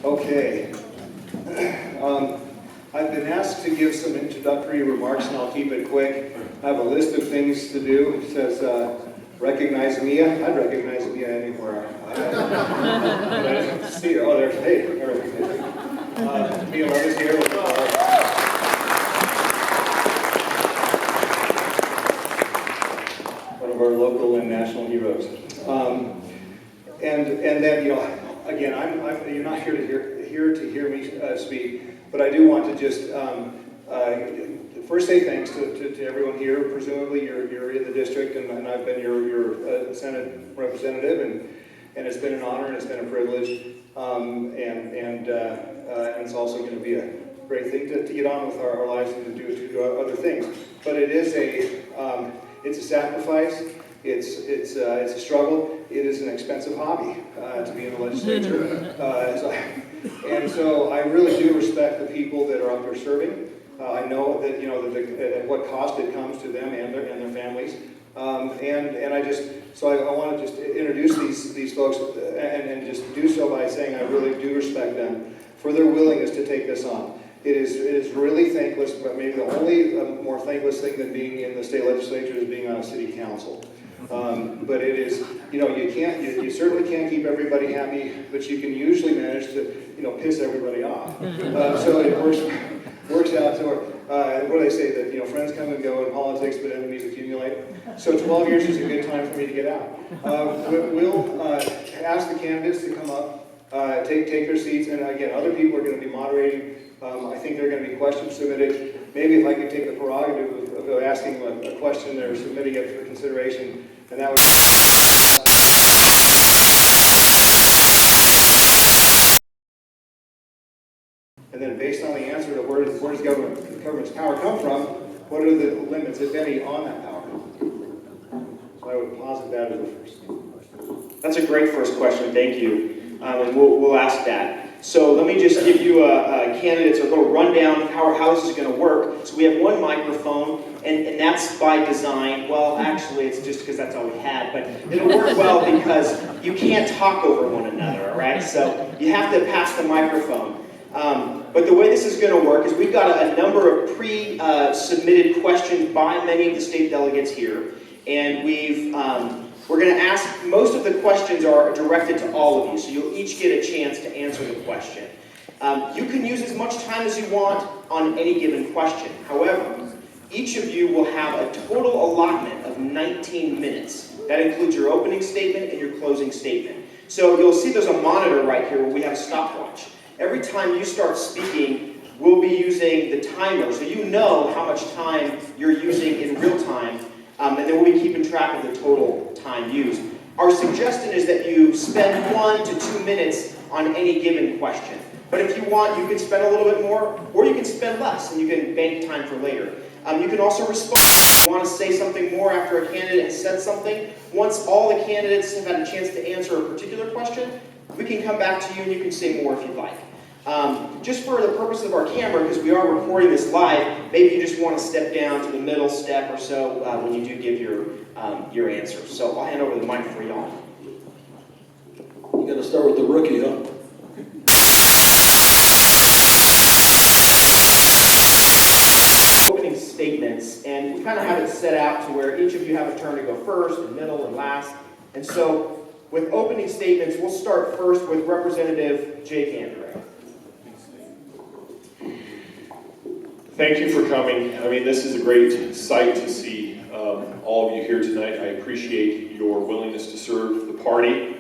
Okay. I've been asked to give some introductory remarks, and I'll keep it quick. I have a list of things to do. It says, recognize Mia. I'd recognize Mia anywhere. I don't see her. Oh, there's, hey, there we go. Mia Love is here. One of our local and national heroes. And then, you know, again, you're not here to hear me speak, but I do want to just first say thanks to everyone here. Presumably, you're in the district, and I've been your Senate representative, and it's been an honor and it's been a privilege, and it's also going to be a great thing to get on with our lives and to do other things. But it is it's a sacrifice. It's a struggle. It is an expensive hobby to be in the legislature, and so I really do respect the people that are up there serving. I know that at what cost it comes to them and their families, and I want to just introduce these folks and just do so by saying I really do respect them for their willingness to take this on. It is really thankless, but maybe the only more thankless thing than being in the state legislature is being on a city council. But it is, you certainly can't keep everybody happy, but you can usually manage to, piss everybody off. So it works out to, what do they say, that, friends come and go in politics, but enemies accumulate. So 12 years is a good time for me to get out. We'll ask the candidates to come up, take their seats, and again, other people are going to be moderating. I think there are going to be questions submitted. Maybe if I could take the prerogative of asking a question or submitting it for consideration, and that would. And then, based on the answer to where does government's power come from, what are the limits, if any, on that power? So I would posit that as the first question. That's a great first question. Thank you, and we'll ask that. So let me just give you a candidate's a little rundown of how this is going to work. So we have one microphone, and that's by design. Well, actually, it's just because that's all we had, but it'll work well because you can't talk over one another, all right? So you have to pass the microphone. But the way this is going to work is we've got a number of pre-submitted questions by many of the state delegates here, and we're going to ask, most of the questions are directed to all of you, so you'll each get a chance to answer the question. You can use as much time as you want on any given question. However, each of you will have a total allotment of 19 minutes. That includes your opening statement and your closing statement. So you'll see there's a monitor right here where we have a stopwatch. Every time you start speaking, we'll be using the timer, so you know how much time you're using in real time, and then we'll be keeping track of the total time used. Our suggestion is that you spend 1 to 2 minutes on any given question. But if you want, you can spend a little bit more, or you can spend less, and you can bank time for later. You can also respond if you want to say something more after a candidate has said something. Once all the candidates have had a chance to answer a particular question, we can come back to you and you can say more if you'd like. Just for the purpose of our camera, because we are recording this live, maybe you just want to step down to the middle step or so when you do give your answer. So I'll hand over the mic for y'all. You got to start with the rookie, huh? Opening statements, and we kind of have it set out to where each of you have a turn to go first, and middle, and last. And so with opening statements, we'll start first with Representative Jake Anderegg. Thank you for coming. I mean, this is a great sight to see all of you here tonight. I appreciate your willingness to serve the party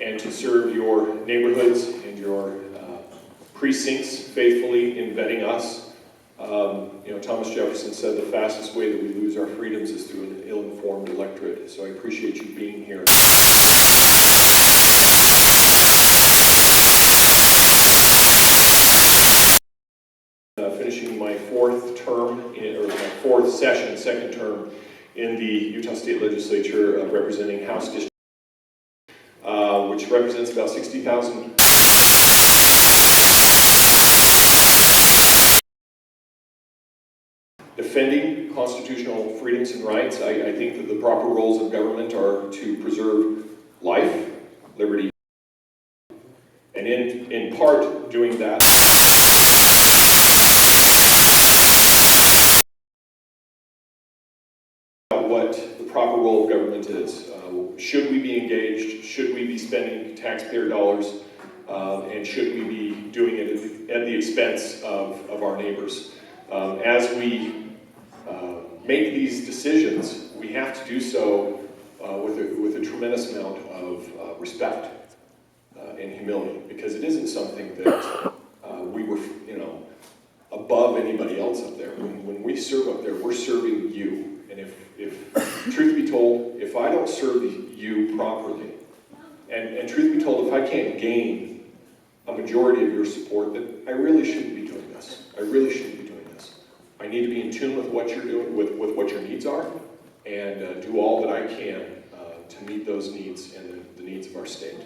and to serve your neighborhoods and your precincts faithfully in vetting us. Thomas Jefferson said the fastest way that we lose our freedoms is through an ill-informed electorate. So I appreciate you being here. Finishing my fourth term, or my fourth session, second term in the Utah State Legislature, representing House District, which represents about 60,000. Defending constitutional freedoms and rights. I think that the proper roles of government are to preserve life, liberty, and in part doing that, what the proper role of government is. Should we be engaged? Should we be spending taxpayer dollars? And should we be doing it at the expense of our neighbors? As we make these decisions, we have to do so with a tremendous amount of respect and humility, because it isn't something that we were, above anybody else up there. When we serve up there, we're serving you. And if truth be told, if I don't serve you properly, and truth be told, if I can't gain a majority of your support, then I really shouldn't be doing this. I really shouldn't be doing this. I need to be in tune with what you're doing, with what your needs are, and do all that I can to meet those needs and the needs of our state.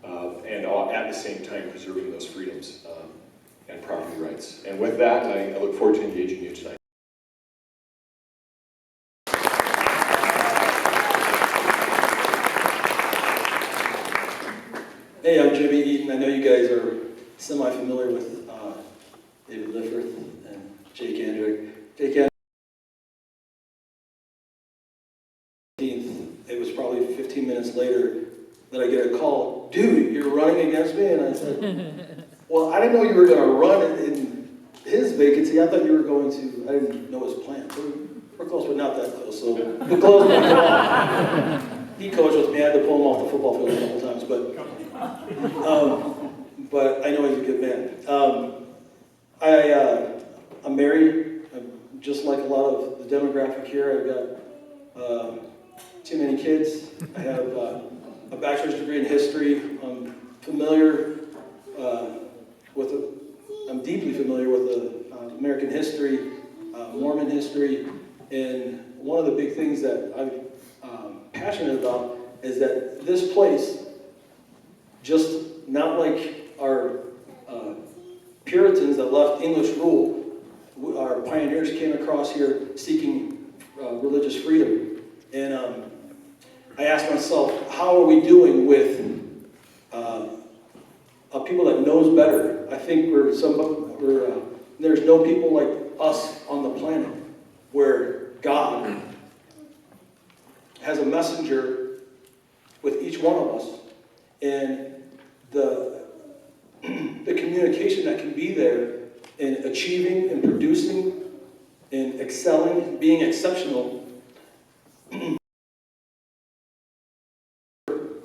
And at the same time preserving those freedoms and property rights. And with that, I look forward to engaging you tonight. Hey, I'm Jimmy Eaton. I know you guys are semi-familiar with David Lifferth and Jake Anderegg. It was probably 15 minutes later that I get a call, dude, you're running against me? And I said, well, I didn't know you were going to run in his vacancy. I thought you were going to, I didn't know his plan. We're close, but not that close. So the close one. He coached with me. I had to pull him off the football field a couple times, but I know he's a good man. I'm married. Just like a lot of the demographic here, I've got too many kids. I have a bachelor's degree in history. I'm deeply familiar with American history, Mormon history, and one of the big things that I'm passionate about is that this place, just not like our Puritans that left English rule, our pioneers came across here seeking religious freedom. And I asked myself, how are we doing with people that knows better? I think there's no people like us on the planet where God has a messenger with each one of us, and the communication that can be there in achieving and producing and excelling, being exceptional,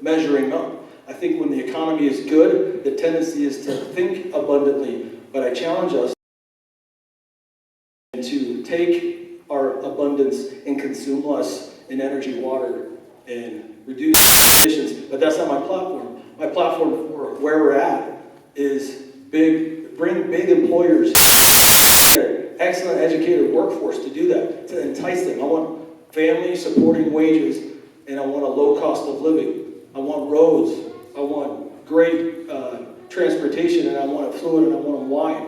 measuring up. I think when the economy is good, the tendency is to think abundantly, but I challenge us to take our abundance and consume less in energy, water, and reduce emissions. But that's not my platform. My platform for where we're at is bring big employers, excellent educated workforce to do that, to entice them. I want family supporting wages, and I want a low cost of living. I want roads. I want great transportation, and I want it fluid, and I want them wide.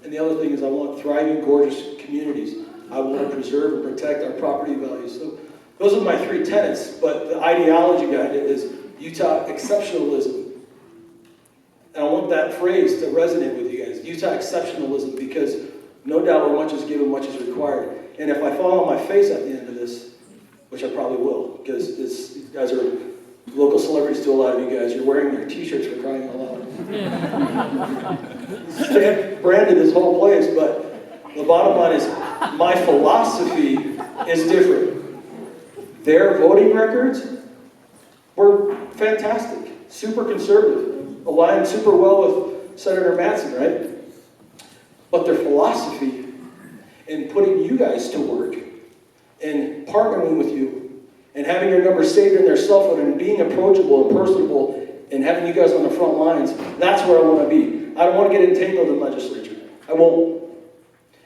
And the other thing is I want thriving, gorgeous communities. I want to preserve and protect our property values. So those are my three tenets, but the ideology behind it is Utah exceptionalism. And I want that phrase to resonate with you guys, Utah exceptionalism, because no doubt where much is given, much is required. And if I fall on my face at the end of this, which I probably will, because you guys are local celebrities to a lot of you guys. You're wearing their t-shirts for crying out loud. Branded this whole place, but the bottom line is my philosophy is different. Their voting records were fantastic, super conservative, aligned super well with Senator Mattson, right? But their philosophy in putting you guys to work and partnering with you and having your number saved in their cell phone and being approachable and personable and having you guys on the front lines, that's where I want to be. I don't want to get entangled in legislature. I won't.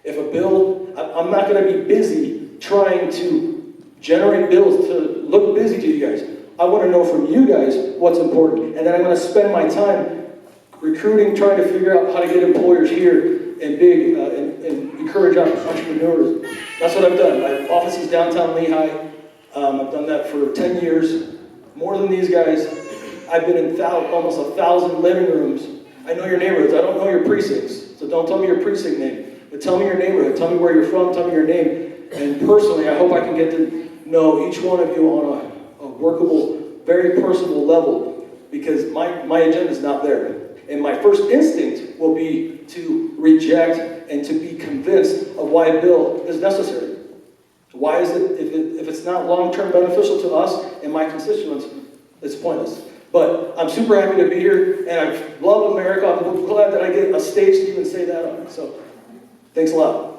If a bill, I'm not going to be busy trying to generate bills to look busy to you guys. I want to know from you guys what's important. And then I'm going to spend my time recruiting, trying to figure out how to get employers here and and encourage entrepreneurs. That's what I've done. My office is downtown Lehi. I've done that for 10 years, more than these guys. I've been in almost 1,000 living rooms. I know your neighborhoods. I don't know your precincts, so don't tell me your precinct name. But tell me your neighborhood. Tell me where you're from. Tell me your name. And personally, I hope I can get to know each one of you on a workable, very personable level, because my agenda is not there. And my first instinct will be to reject and to be convinced of why a bill is necessary. Why is it, if it's not long-term beneficial to us and my constituents, it's pointless. But I'm super happy to be here, and I love America. I'm glad that I get a stage to even say that on. So, thanks a lot.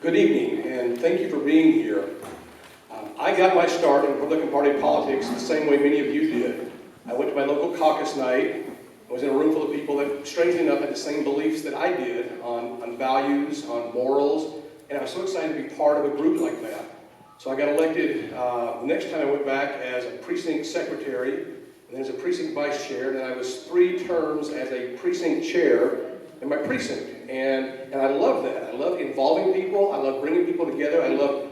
Good evening, and thank you for being here. I got my start in Republican Party politics the same way many of you did. I went to my local caucus night. I was in a room full of people that, strangely enough, had the same beliefs that I did on values, on morals, and I was so excited to be part of a group like that. So I got elected the next time I went back as a precinct secretary, and then as a precinct vice chair, and then I was 3 terms as a precinct chair in my precinct. And I love that. I love involving people. I love bringing people together. I love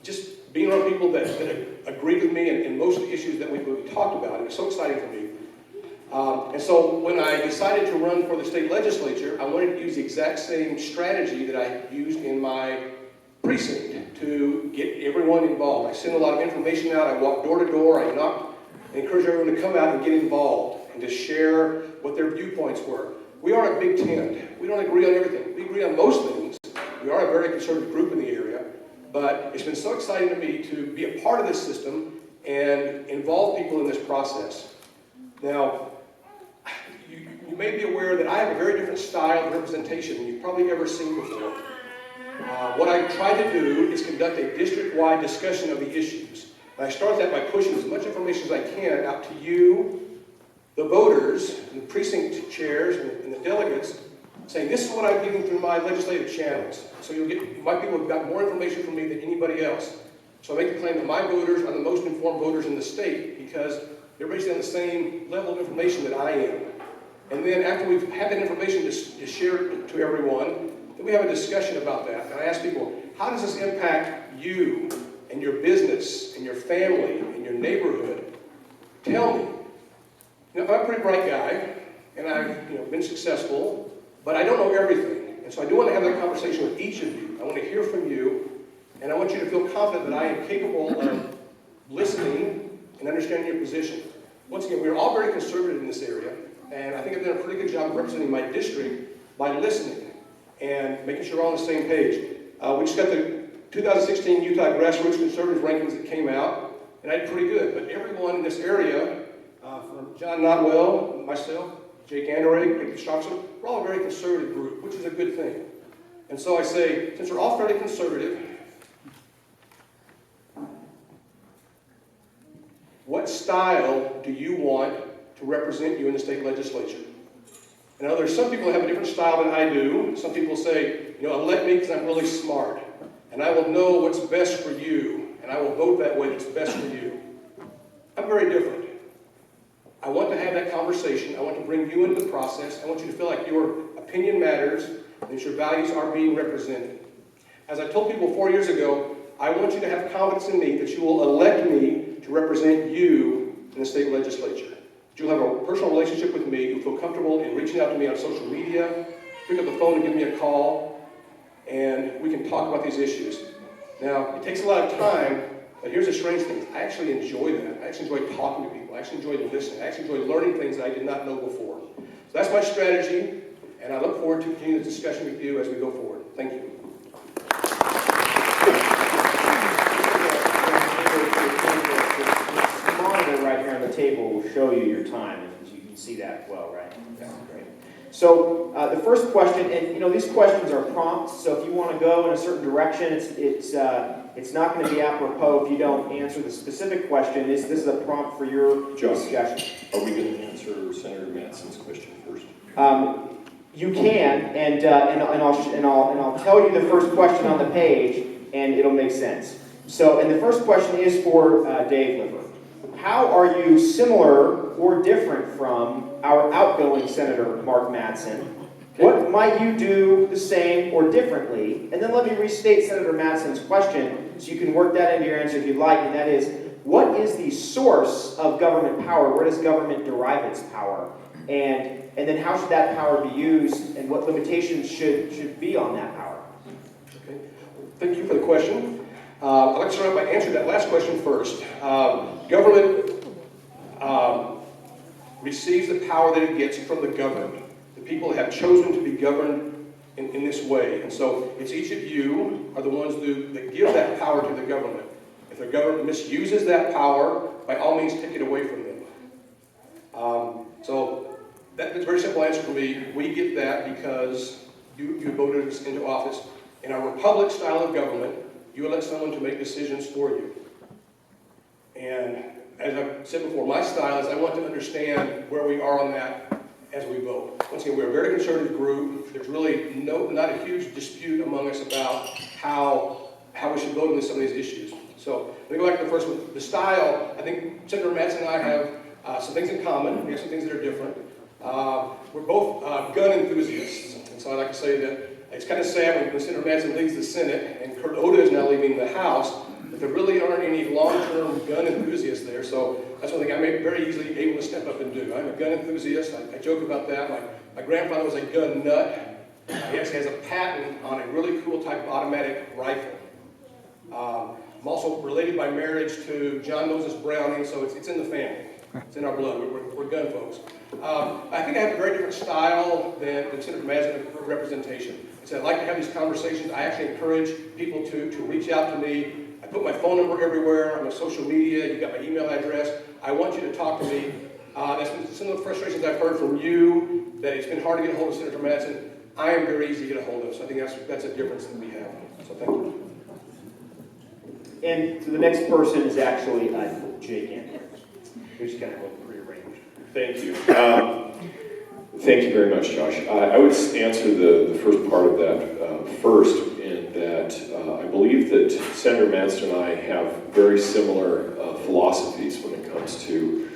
just being around people that agree with me in most of the issues that we talked about. It was so exciting for me. And so when I decided to run for the state legislature, I wanted to use the exact same strategy that I used in my precinct to get everyone involved. I sent a lot of information out. I walked door to door. I knocked and encouraged everyone to come out and get involved and to share what their viewpoints were. We are a big tent. We don't agree on everything. We agree on most things. We are a very conservative group in the area, but it's been so exciting to me to be a part of this system and involve people in this process. Now, you may be aware that I have a very different style of representation than you've probably ever seen before. What I try to do is conduct a district-wide discussion of the issues. And I start that by pushing as much information as I can out to you, the voters, and the precinct chairs, and the delegates, saying, this is what I'm getting through my legislative channels. So my people have got more information from me than anybody else. So I make the claim that my voters are the most informed voters in the state because they're basically on the same level of information that I am. And then after we've had that information to share to everyone, then we have a discussion about that. And I ask people, how does this impact you and your business and your family and your neighborhood? Tell me. You know, I'm a pretty bright guy, and I've been successful, but I don't know everything. And so I do want to have that conversation with each of you. I want to hear from you, and I want you to feel confident that I am capable of listening and understanding your position. Once again, we're all very conservative in this area, and I think I've done a pretty good job of representing my district by listening and making sure we're all on the same page. We just got the 2016 Utah Grassroots Conservative Rankings that came out, and I did pretty good. But everyone in this area, from John Notwell, myself, Jake Anderegg, Rick Stockson, we're all a very conservative group, which is a good thing. And so I say, since we're all fairly conservative, what style do you want to represent you in the state legislature? Now, there's some people that have a different style than I do. Some people say, elect me because I'm really smart, and I will know what's best for you, and I will vote that way that's best for you. I'm very different. I want to have that conversation. I want to bring you into the process. I want you to feel like your opinion matters and that your values are being represented. As I told people 4 years ago, I want you to have confidence in me that you will elect me to represent you in the state legislature. That you'll have a personal relationship with me. You'll feel comfortable in reaching out to me on social media, pick up the phone and give me a call, and we can talk about these issues. Now, it takes a lot of time, but here's the strange thing. I actually enjoy that. I actually enjoy talking to people. I actually enjoy listening. I actually enjoy learning things that I did not know before. So that's my strategy, and I look forward to continuing this discussion with you as we go forward. Thank you. The monitor right here on the table will show you your time, and you can see that well, right? Yeah, great. So the first question, and these questions are prompts, so if you want to go in a certain direction, it's not going to be apropos if you don't answer the specific question. This is a prompt for your discussion. Are we going to answer Senator Matson's question first? You can, and I'll tell you the first question on the page, and it'll make sense. So, and the first question is for Dave Lifferth. How are you similar or different from our outgoing Senator Mark Madsen? What what might you do the same or differently? And then let me restate Senator Mattson's question so you can work that into your answer if you'd like, and that is, what is the source of government power? Where does government derive its power? And then how should that power be used, and what limitations should be on that power? Okay. Thank you for the question. I'd like to start out by answering that last question first. Government receives the power that it gets from the governed. The people have chosen to be governed in this way. And so it's each of you are the ones that give that power to the government. If the government misuses that power, by all means take it away from them. So that's a very simple answer for me. We get that because you voted us into office. In our republic style of government, you elect someone to make decisions for you. And as I've said before, my style is I want to understand where we are on that as we vote. Once again, we're a very conservative group. There's really not a huge dispute among us about how we should vote on some of these issues. So let me go back to the first one. The style, I think Senator Matson and I have some things in common. We have some things that are different. We're both gun enthusiasts. And so I like to say that it's kind of sad when Senator Matson leaves the Senate and Kurt Oda is now leaving the House, but there really aren't any long-term gun enthusiasts there. So that's one thing I'm very easily able to step up and do. I'm a gun enthusiast. I joke about that. My grandfather was a gun nut. He actually has a patent on a really cool type of automatic rifle. I'm also related by marriage to John Moses Browning, so it's in the family. It's in our blood. We're gun folks. I think I have a very different style than Senator Matson for representation. So I'd like to have these conversations. I actually encourage people to reach out to me. I put my phone number everywhere. I'm on social media. You've got my email address. I want you to talk to me. That's been some of the frustrations I've heard from you, that it's been hard to get a hold of Senator Matson. I am very easy to get a hold of, so I think that's a difference that we have. So thank you. And so the next person is actually Jake Anderegg. We're just kind of looking prearranged. Thank you. Thank you very much, Josh. I would answer the first part of that first, in that I believe that Senator Matson and I have very similar philosophies when it comes to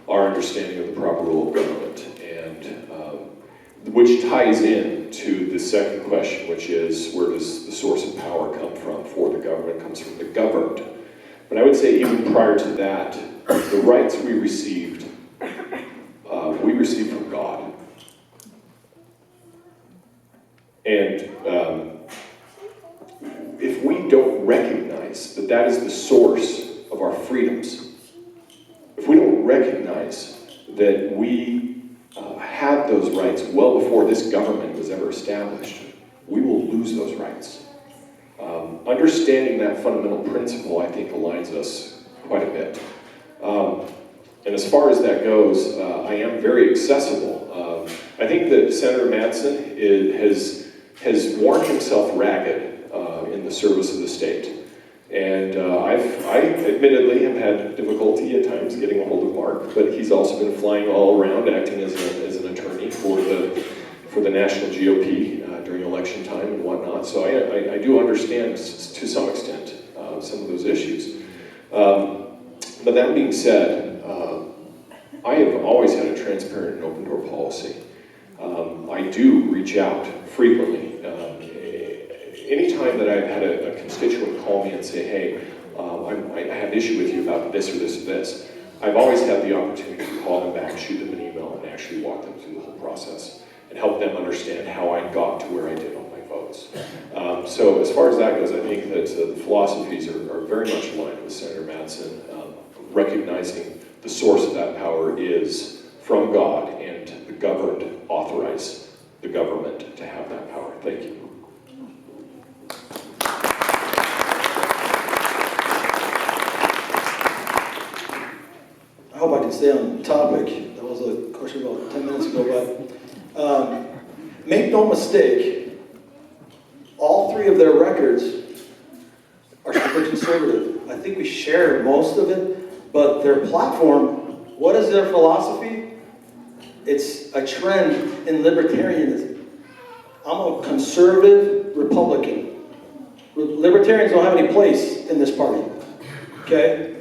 our understanding of the proper role of government, and which ties in to the second question, which is, where does the source of power come from for the government? It comes from the governed. But I would say even prior to that, the rights we received from God. And if we don't recognize that that is the source of our freedoms, if we don't recognize that we had those rights well before this government was ever established, we will lose those rights. Understanding that fundamental principle, I think, aligns us quite a bit. And as far as that goes, I am very accessible. I think that Senator Matson has worn himself ragged in the service of the state. And I admittedly have had difficulty at times getting a hold of Mark, but he's also been flying all around acting as an attorney for the national GOP during election time and whatnot. So I do understand to some extent some of those issues. But that being said, I have always had a transparent and open door policy. I do reach out frequently. Anytime that I've had a constituent call me and say, hey, I have an issue with you about this or this or this, I've always had the opportunity to call them back, shoot them an email, and actually walk them through the whole process and help them understand how I got to where I did on my votes. So as far as that goes, I think that the philosophies are very much aligned with Senator Matson, recognizing the source of that power is from God, and the governed authorize the government to have that power. Thank you. I hope I can stay on topic. That was a question about 10 minutes ago, but make no mistake, all three of their records are super conservative. I think we share most of it, but their platform, what is their philosophy? It's a trend in libertarianism. I'm a conservative Republican. Libertarians don't have any place in this party, okay?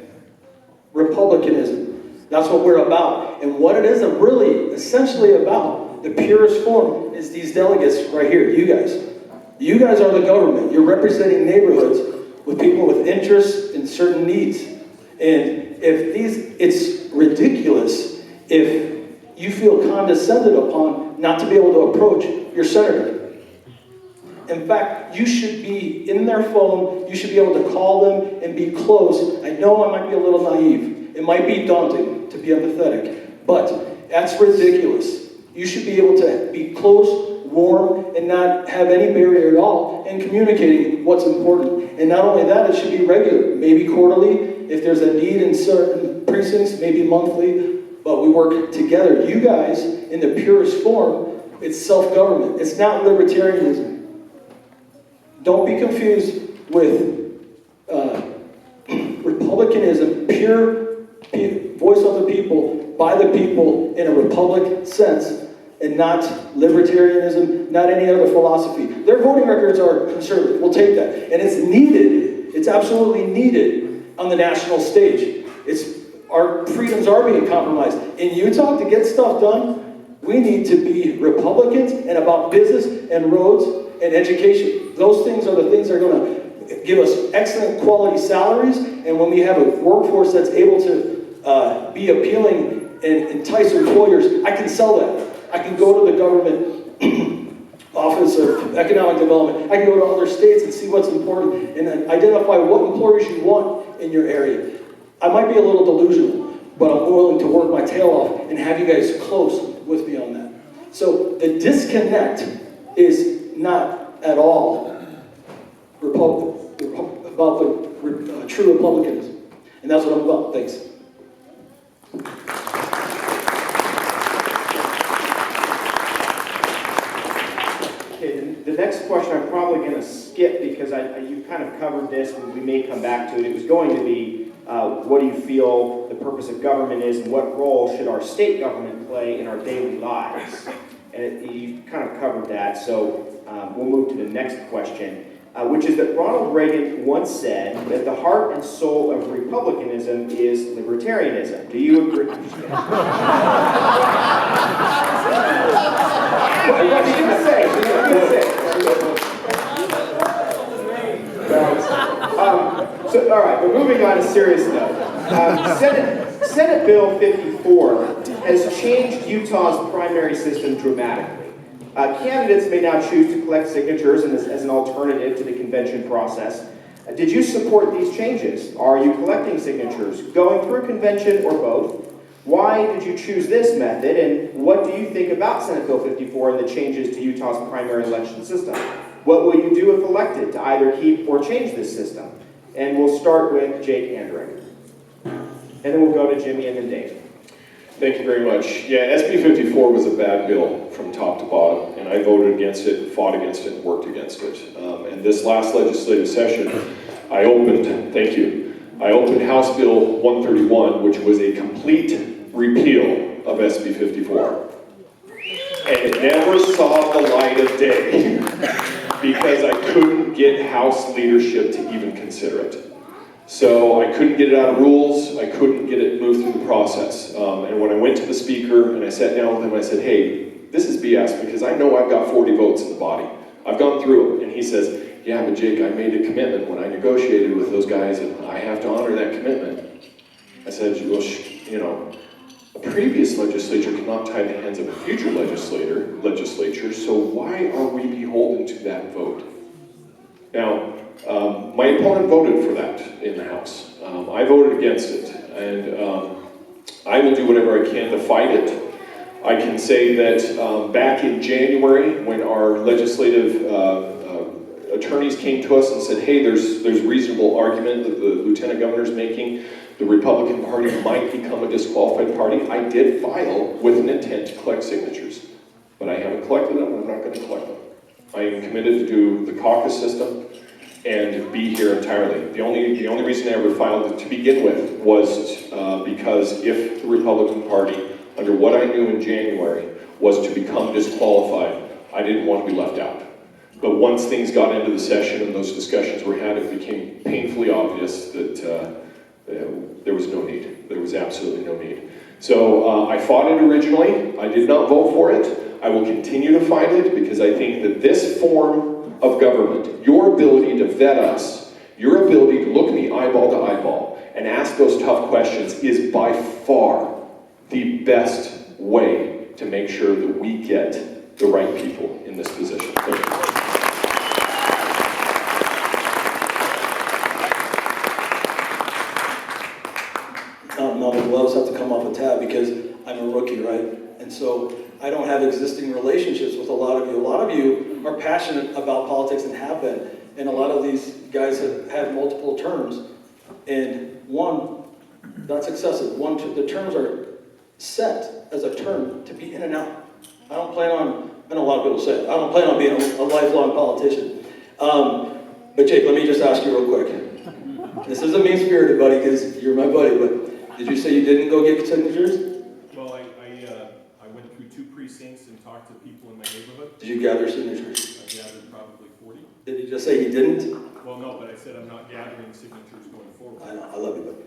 Republicanism. That's what we're about. And what it is really essentially about The purest form is these delegates right here, you guys. You guys are the government. You're representing neighborhoods with people with interests and certain needs. And it's ridiculous if you feel condescended upon not to be able to approach your senator. In fact, you should be in their phone, you should be able to call them and be close. I know I might be a little naive. It might be daunting to be empathetic, but that's ridiculous. You should be able to be close, warm, and not have any barrier at all in communicating what's important. And not only that, it should be regular, maybe quarterly. If there's a need in certain precincts, maybe monthly, but we work together. You guys, in the purest form, it's self-government. It's not libertarianism. Don't be confused with republicanism, pure voice of the people, by the people, in a republic sense, and not libertarianism, not any other philosophy. Their voting records are conservative. We'll take that. And it's needed. It's absolutely needed on the national stage. Our freedoms are being compromised. In Utah, to get stuff done, we need to be Republicans and about business and roads and education. Those things are the things that are going to give us excellent quality salaries, and when we have a workforce that's able to be appealing and entice employers, I can sell that. I can go to the government Office of Economic Development. I can go to other states and see what's important and identify what employers you want in your area. I might be a little delusional, but I'm willing to work my tail off and have you guys close with me on that. So the disconnect is not at all about the true Republicanism. And that's what I'm about. Thanks. Okay, the next question I'm probably going to skip because you kind of covered this and we may come back to it. It was going to be, what do you feel the purpose of government is and what role should our state government play in our daily lives? And you kind of covered that, so we'll move to the next question, which is that Ronald Reagan once said that the heart and soul of republicanism is libertarianism. Do you agree? What are you going to say? All right, but moving on to serious note. Senate Bill 54 has changed Utah's primary system dramatically. Candidates may now choose to collect signatures as an alternative to the convention process. Did you support these changes? Are you collecting signatures, going through convention, or both? Why did you choose this method, and what do you think about Senate Bill 54 and the changes to Utah's primary election system? What will you do if elected to either keep or change this system? And we'll start with Jake Anderegg. And then we'll go to Jimmy and then Dave. Thank you very much. Yeah, SB 54 was a bad bill from top to bottom, and I voted against it, fought against it, and worked against it. And this last legislative session, I opened House Bill 131, which was a complete repeal of SB 54. And it never saw the light of day because I couldn't get House leadership to even consider it. So I couldn't get it out of rules, I couldn't get it moved through the process. And when I went to the speaker and I sat down with him, I said, hey, this is BS because I know I've got 40 votes in the body. I've gone through it. And he says, yeah, but Jake, I made a commitment when I negotiated with those guys and I have to honor that commitment. I said, well, you know, a previous legislature cannot tie the hands of a future legislature, so why are we beholden to that vote? Now, my opponent voted for that in the House. I voted against it, and I will do whatever I can to fight it. I can say that back in January, when our legislative attorneys came to us and said, hey, there's reasonable argument that the Lieutenant Governor's making, the Republican Party might become a disqualified party, I did file with an intent to collect signatures. But I haven't collected them, and I'm not going to collect them. I am committed to do the caucus system and be here entirely. The only reason I ever filed it to begin with was because if the Republican Party, under what I knew in January, was to become disqualified, I didn't want to be left out. But once things got into the session and those discussions were had, it became painfully obvious that there was no need. There was absolutely no need. So I fought it originally. I did not vote for it. I will continue to fight it because I think that this form of government, your ability to vet us, your ability to look me eyeball to eyeball and ask those tough questions is by far the best way to make sure that we get the right people in this position. Thank you. Now the gloves have to come off a tab because I'm a rookie, right? And so I don't have existing relationships with a lot of you. A lot of you are passionate about politics and have been. And a lot of these guys have had multiple terms. And one, that's excessive. The terms are set as a term to be in and out. I don't plan on, I know a lot of people say, I don't plan on being a lifelong politician. But Jake, let me just ask you real quick. This isn't mean-spirited, buddy, because you're my buddy, but did you say you didn't go get signatures? Well, I went through 2 precincts and talked to people in my neighborhood. Did you gather signatures? I gathered probably 40. Did you just say he didn't? Well, no, but I said I'm not gathering signatures going forward. I know, I love you, buddy.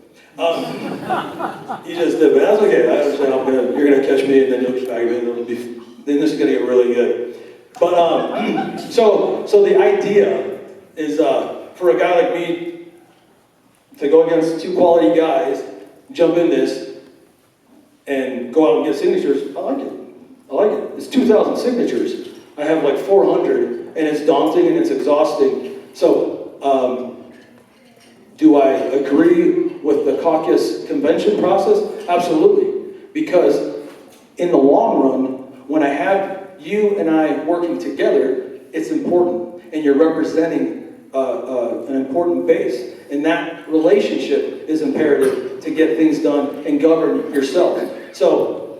You just did, but that's okay. I understand. You're gonna catch me, and then you'll just bag me, and then this is gonna get really good. But so the idea is for a guy like me to go against 2 quality guys, jump in this, and go out and get signatures. I like it. I like it. It's 2,000 signatures. I have like 400, and it's daunting and it's exhausting. So, do I agree with the caucus convention process? Absolutely. Because in the long run, when I have you and I working together, it's important. And you're representing an important base. And that relationship is imperative to get things done and govern yourself. So,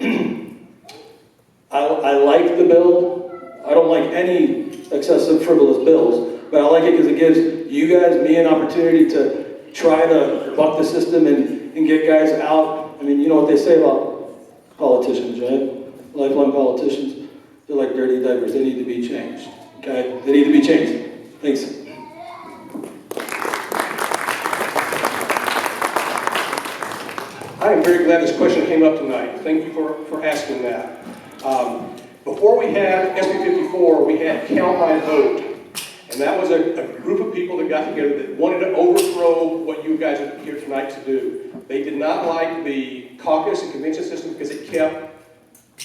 I like the bill. I don't like any excessive frivolous bills, but I like it because it gives you guys, me, an opportunity to try to buck the system and get guys out. I mean, you know what they say about politicians, right? Lifelong politicians, they're like dirty diapers. They need to be changed, okay? They need to be changed. Thanks. I am very glad this question came up tonight. Thank you for asking that. Before we had SB 54, we had Count My Vote. And that was a group of people that got together that wanted to overthrow what you guys are here tonight to do. They did not like the caucus and convention system because it kept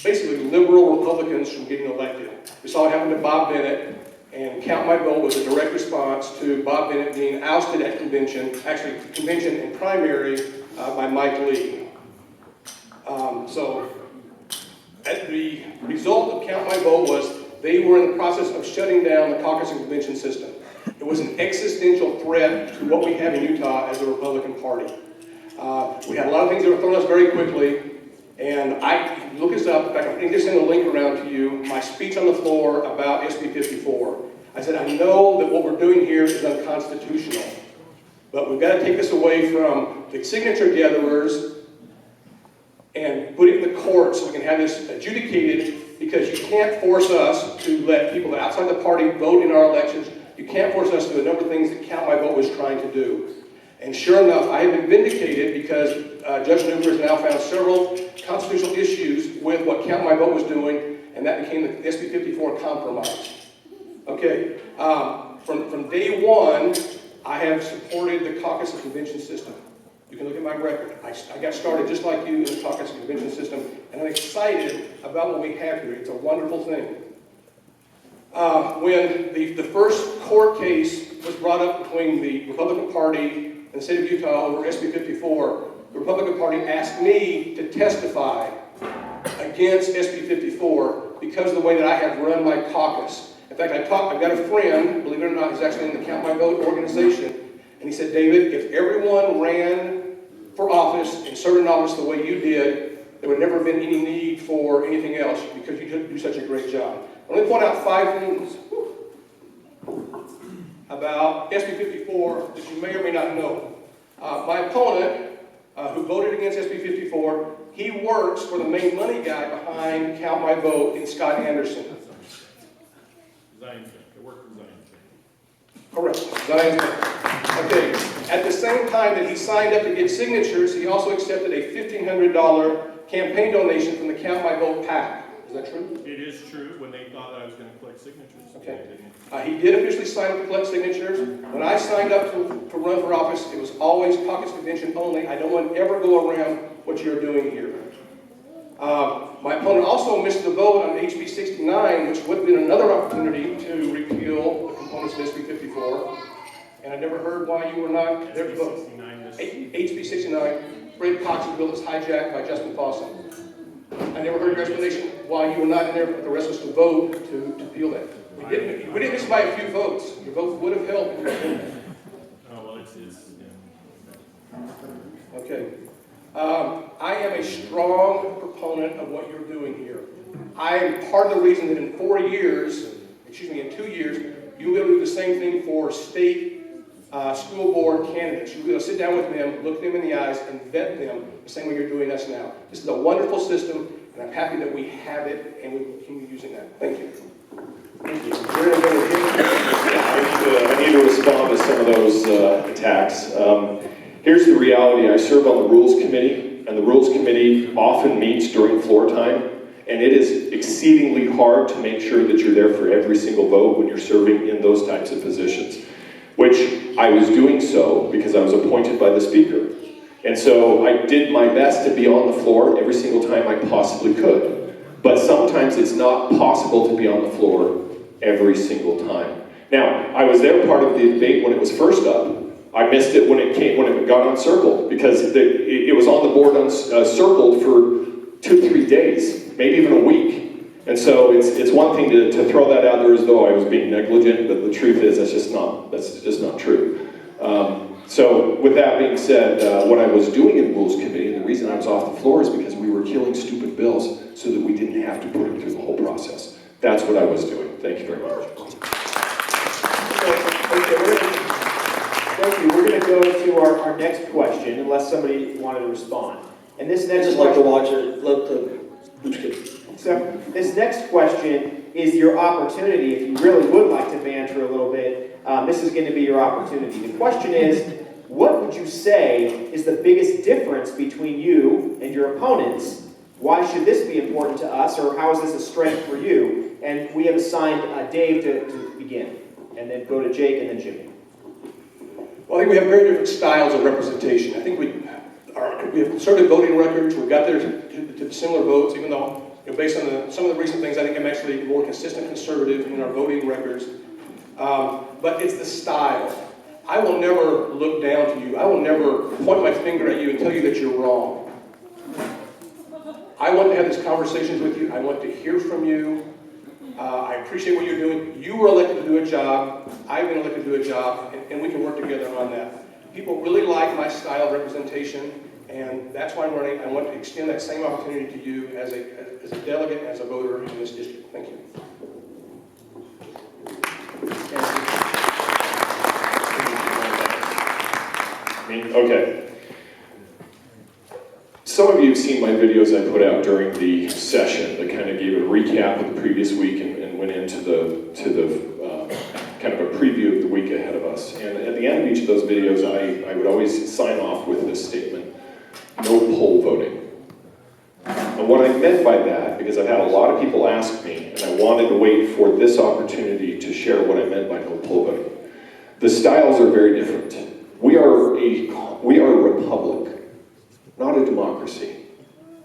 basically liberal Republicans from getting elected. We saw it happen to Bob Bennett, and Count My Vote was a direct response to Bob Bennett being ousted at convention, actually convention and primary by Mike Lee. So the result of Count My Vote was they were in the process of shutting down the caucus and convention system. It was an existential threat to what we have in Utah as a Republican Party. We had a lot of things that were thrown at us very quickly, and if you look this up. In fact, I'm going to send a link around to you, my speech on the floor about SB 54. I said, I know that what we're doing here is unconstitutional, but we've got to take this away from the signature gatherers and put it in the court so we can have this adjudicated, because you can't force us to let people outside the party vote in our elections. You can't force us to do a number of things that Count My Vote was trying to do. And sure enough, I have been vindicated because Judge Newber has now found several constitutional issues with what Count My Vote was doing, and that became the SB 54 compromise. Okay, from day one, I have supported the caucus and convention system. You can look at my record. I got started just like you in the caucus and convention system, and I'm excited about what we have here. It's a wonderful thing. When the first court case was brought up between the Republican Party and the state of Utah over SB 54, the Republican Party asked me to testify against SB 54 because of the way that I have run my caucus. In fact, I've got a friend, believe it or not, who's actually in the Count My Vote organization, and he said, David, if everyone ran for office and served in office the way you did, there would never have been any need for anything else because you do such a great job. Let me point out 5 things about SB 54 that you may or may not know. My opponent, who voted against SB 54, he works for the main money guy behind Count My Vote in Scott Anderson. Zion Bank. I work for Zion Bank. Correct. Zion Bank. Okay. At the same time that he signed up to get signatures, he also accepted a $1,500 campaign donation from the Count My Vote PAC. Does that true? It is true when they thought I was going to collect signatures. Okay. They didn't. He did officially sign up to collect signatures. When I signed up to run for office, it was always caucus convention only. I don't want to ever go around what you're doing here. My opponent also missed the vote on HB 69, which would have been another opportunity to repeal the components of SB 54. And I never heard why you were not there to vote. 69 this- HB 69, Fred Cox's bill that was hijacked by Justin Fossen. I never heard your explanation why you were not in there for the rest of us to vote to repeal that. We didn't miss by a few votes. Your vote would have helped if you had done that. Oh, well, it's yeah. Okay. I am a strong proponent of what you're doing here. I am part of the reason that in 2 years, you'll be able to do the same thing for state school board candidates. You'll be able to sit down with them, look them in the eyes, and vet them the same way you're doing us now. This is a wonderful system, and I'm happy that we have it, and we will continue using that. Thank you. Thank you. I need to respond to some of those attacks. Here's the reality. I serve on the Rules Committee, and the Rules Committee often meets during floor time, and it is exceedingly hard to make sure that you're there for every single vote when you're serving in those types of positions, which I was doing so because I was appointed by the Speaker. And so I did my best to be on the floor every single time I possibly could. But sometimes it's not possible to be on the floor every single time. Now, I was there part of the debate when it was first up. I missed it when it got uncircled because it was on the board circled for 2-3 days, maybe even a week. And so it's one thing to throw that out there as though I was being negligent, but the truth is that's just not true. So with that being said, what I was doing in the Rules Committee, and the reason I was off the floor is because we were killing stupid bills so that we didn't have to put them through the whole process. That's what I was doing. Thank you very much. Thank you. We're going to go to our next question, unless somebody wanted to respond. And this I next just like to question, watch it, let the hoops get. so this next question is your opportunity. If you really would like to banter a little bit, this is going to be your opportunity. The question is, what would you say is the biggest difference between you and your opponents? Why should this be important to us, or how is this a strength for you? And we have assigned Dave to begin, and then go to Jake, and then Jimmy. Well, I think we have very different styles of representation. I think we have conservative voting records. We've got there to similar votes, even though, based on some of the recent things, I think I'm actually more consistent conservative in our voting records. But it's the style. I will never look down to you. I will never point my finger at you and tell you that you're wrong. I want to have these conversations with you. I want to hear from you. I appreciate what you're doing. You were elected to do a job. I've been elected to do a job, and we can work together on that. People really like my style of representation, and that's why I'm running. I want to extend that same opportunity to you as a delegate, as a voter in this district. Thank you. Okay. Some of you have seen my videos I put out during the session that kind of gave a recap of the previous week and went into the kind of a preview of the week ahead of us. And at the end of each of those videos, I would always sign off with this statement: no poll voting. And what I meant by that, because I've had a lot of people ask me, and I wanted to wait for this opportunity to share what I meant by no poll voting. The styles are very different. We are a republic, not a democracy.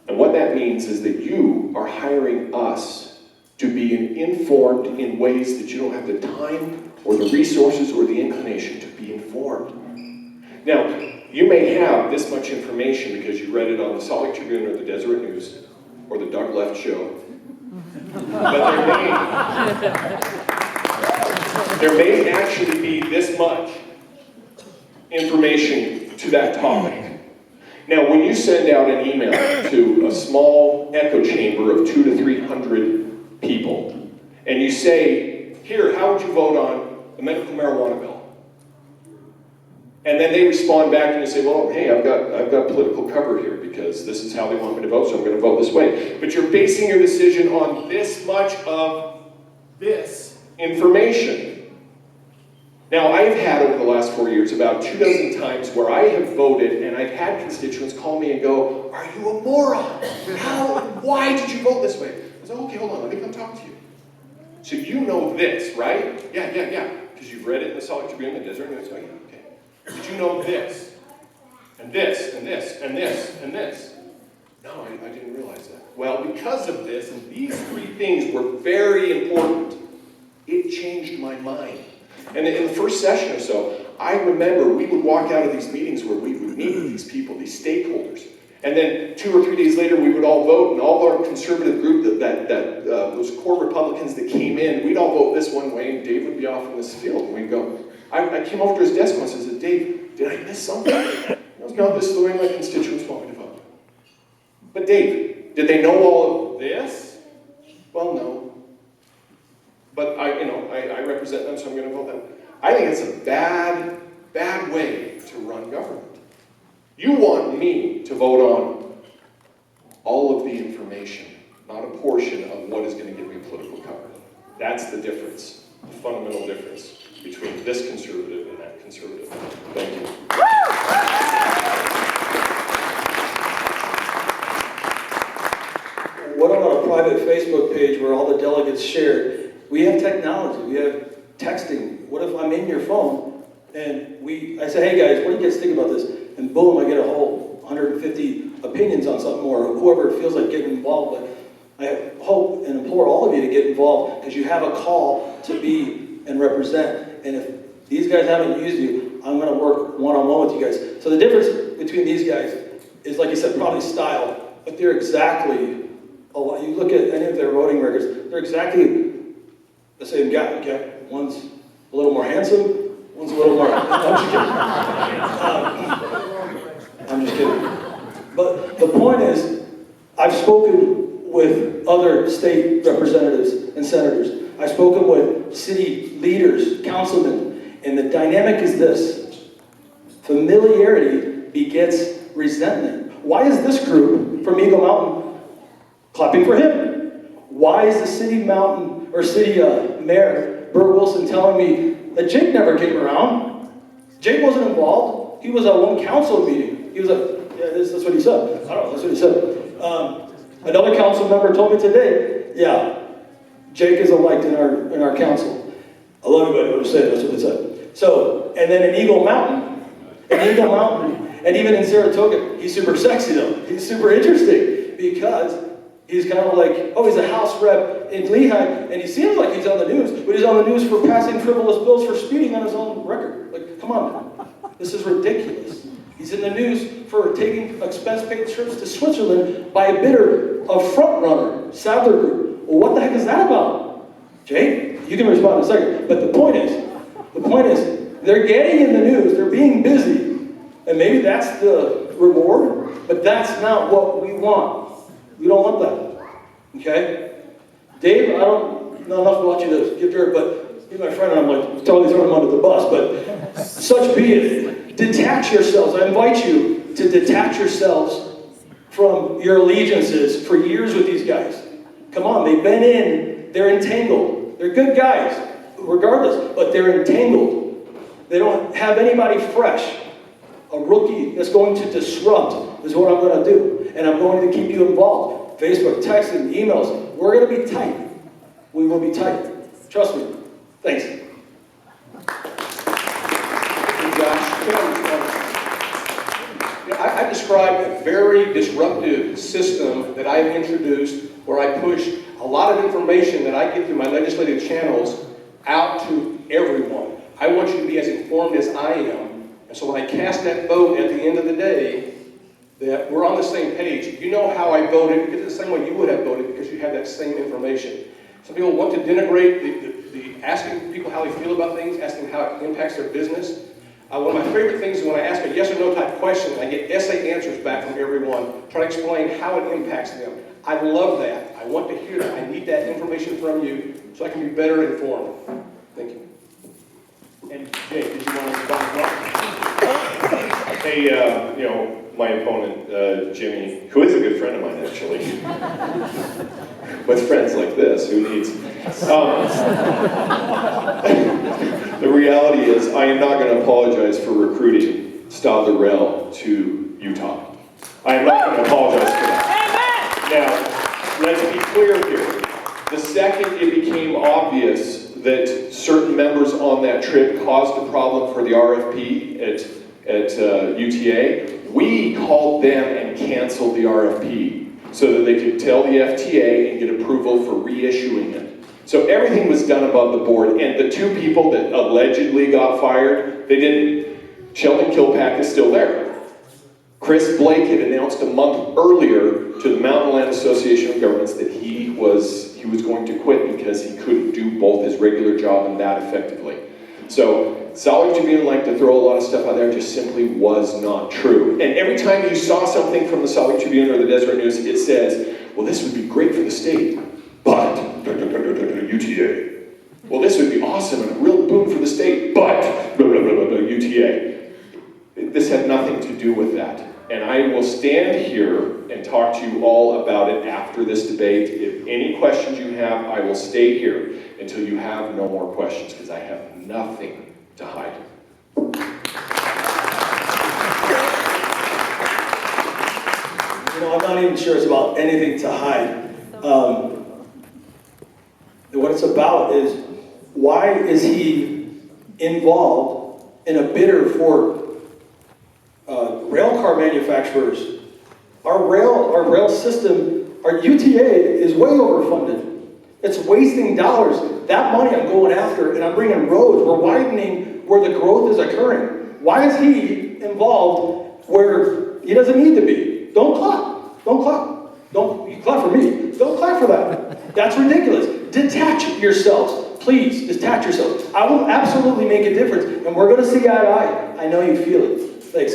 And what that means is that you are hiring us to be informed in ways that you don't have the time or the resources or the inclination to be informed. Now, you may have this much information because you read it on the Salt Lake Tribune or the Deseret News or the Doug Left Show. But there may actually be this much information to that topic. Now, when you send out an email to a small echo chamber of 200 to 300 people, and you say, here, how would you vote on the medical marijuana bill? And then they respond back and you say, well, hey, I've got political cover here because this is how they want me to vote, so I'm going to vote this way. But you're basing your decision on this much of this information. Now, I've had over the last 4 years about 24 times where I have voted and I've had constituents call me and go, are you a moron? Why did you vote this way? I said, okay, hold on, let me come talk to you. So you know this, right? Yeah. Because you've read it in the Salt Lake Tribune, the desert, and it's like, yeah, okay. Did you know this? And this, and this, and this, and this? No, I didn't realize that. Well, because of this, and these three things were very important, it changed my mind. And in the first session or so, I remember we would walk out of these meetings where we would meet with these people, these stakeholders. And then 2 or 3 days later, we would all vote, and all our conservative group, those core Republicans that came in, we'd all vote this one way, and Dave would be off in this field. And we'd go, I came over to his desk once and said, Dave, did I miss something? He goes, no, this is the way my constituents want me to vote. But Dave, did they know all of this? Well, no. But I represent them, so I'm going to vote them. I think it's a bad way to run government. You want me to vote on all of the information, not a portion of what is going to give me political cover. That's the difference, the fundamental difference between this conservative and that conservative. Thank you. What about a private Facebook page where all the delegates shared? We have technology, we have texting. What if I'm in your phone and I say, hey guys, what do you guys think about this? And boom, I get a whole 150 opinions on something, or whoever feels like getting involved. But I hope and implore all of you to get involved, because you have a call to be and represent. And if these guys haven't used you, I'm going to work one-on-one with you guys. So the difference between these guys is, like you said, probably style, but they're exactly a lot. You look at any of their voting records, they're exactly the same guy, okay? One's a little more handsome, one's a little more... I'm just kidding. But the point is, I've spoken with other state representatives and senators. I've spoken with city leaders, councilmen, and the dynamic is this. Familiarity begets resentment. Why is this group from Eagle Mountain clapping for him? Why is the city mayor, Bert Wilson, telling me that Jake never came around? Jake wasn't involved. He was at one council meeting. He was like, yeah, that's what he said. I don't know, that's what he said. Another council member told me today, yeah, Jake is elected in our council. I love you, but I'm just saying, that's what they said. So, and then in Eagle Mountain, and even in Saratoga, he's super sexy though. He's super interesting because he's kind of like, oh, he's a House rep in Lehi, and he seems like he's on the news, but he's on the news for passing frivolous bills for speeding on his own record. Like, come on, this is ridiculous. He's in the news for taking expense-paid trips to Switzerland by a bidder, a front-runner, Sadler Group. Well, what the heck is that about? Jake, you can respond in a second. But the point is, they're getting in the news, they're being busy, and maybe that's the reward, but that's not what we want. We don't want that, okay? Dave, I don't know enough about you to give dirt, but he's my friend, and I'm like totally throwing him under the bus, but such be it. Detach yourselves. I invite you to detach yourselves from your allegiances for years with these guys. Come on, they've been in, they're entangled. They're good guys, regardless, but they're entangled. They don't have anybody fresh. A rookie that's going to disrupt is what I'm going to do. And I'm going to keep you involved. Facebook, texting, emails. We're going to be tight. We will be tight. Trust me. Thanks. I described a very disruptive system that I've introduced where I push a lot of information that I get through my legislative channels out to everyone. I want you to be as informed as I am. And so when I cast that vote at the end of the day, that we're on the same page. You know how I voted, because it's the same way you would have voted because you have that same information. Some people want to denigrate the asking people how they feel about things, asking how it impacts their business. One of my favorite things is when I ask a yes or no type question, I get essay answers back from everyone, trying to explain how it impacts them. I love that. I want to hear that. I need that information from you so I can be better informed. Thank you. And Jake, did you want to respond as well? Hey, my opponent, Jimmy, who is a good friend of mine, actually. With friends like this, who needs? The reality is, I am not going to apologize for recruiting Stadler Rail to Utah. I am not going to apologize for that. Now, let's be clear here. it became obvious that certain members on that trip caused a problem for the RFP at UTA, we called them and canceled the RFP so that they could tell the FTA and get approval for reissuing it. So everything was done above the board, and the two people that allegedly got fired, they didn't. Sheldon Kilpack is still there. Chris Blake had announced a month earlier to the Mountain Land Association of Governments that he was going to quit because he couldn't do both his regular job and that effectively. So Salt Lake Tribune liked to throw a lot of stuff out there, just simply was not true. And every time you saw something from the Salt Lake Tribune or the Deseret News, it says, well, this would be great for the state, but UTA. Well, this would be awesome and a real boon for the state, but UTA. This had nothing to do with that. And I will stand here and talk to you all about it after this debate. If any questions you have, I will stay here until you have no more questions, because I have nothing to hide. You know, I'm not even sure it's about anything to hide. What it's about is, why is he involved in a bidder for rail car manufacturers? Our rail system, our UTA is way overfunded. It's wasting dollars. That money I'm going after, and I'm bringing roads. We're widening where the growth is occurring. Why is he involved where he doesn't need to be? Don't clap. Don't clap. Don't you clap for me. Don't clap for that. That's ridiculous. Detach yourselves. Please, detach yourselves. I will absolutely make a difference, and we're going to see eye to eye. I know you feel it. Thanks.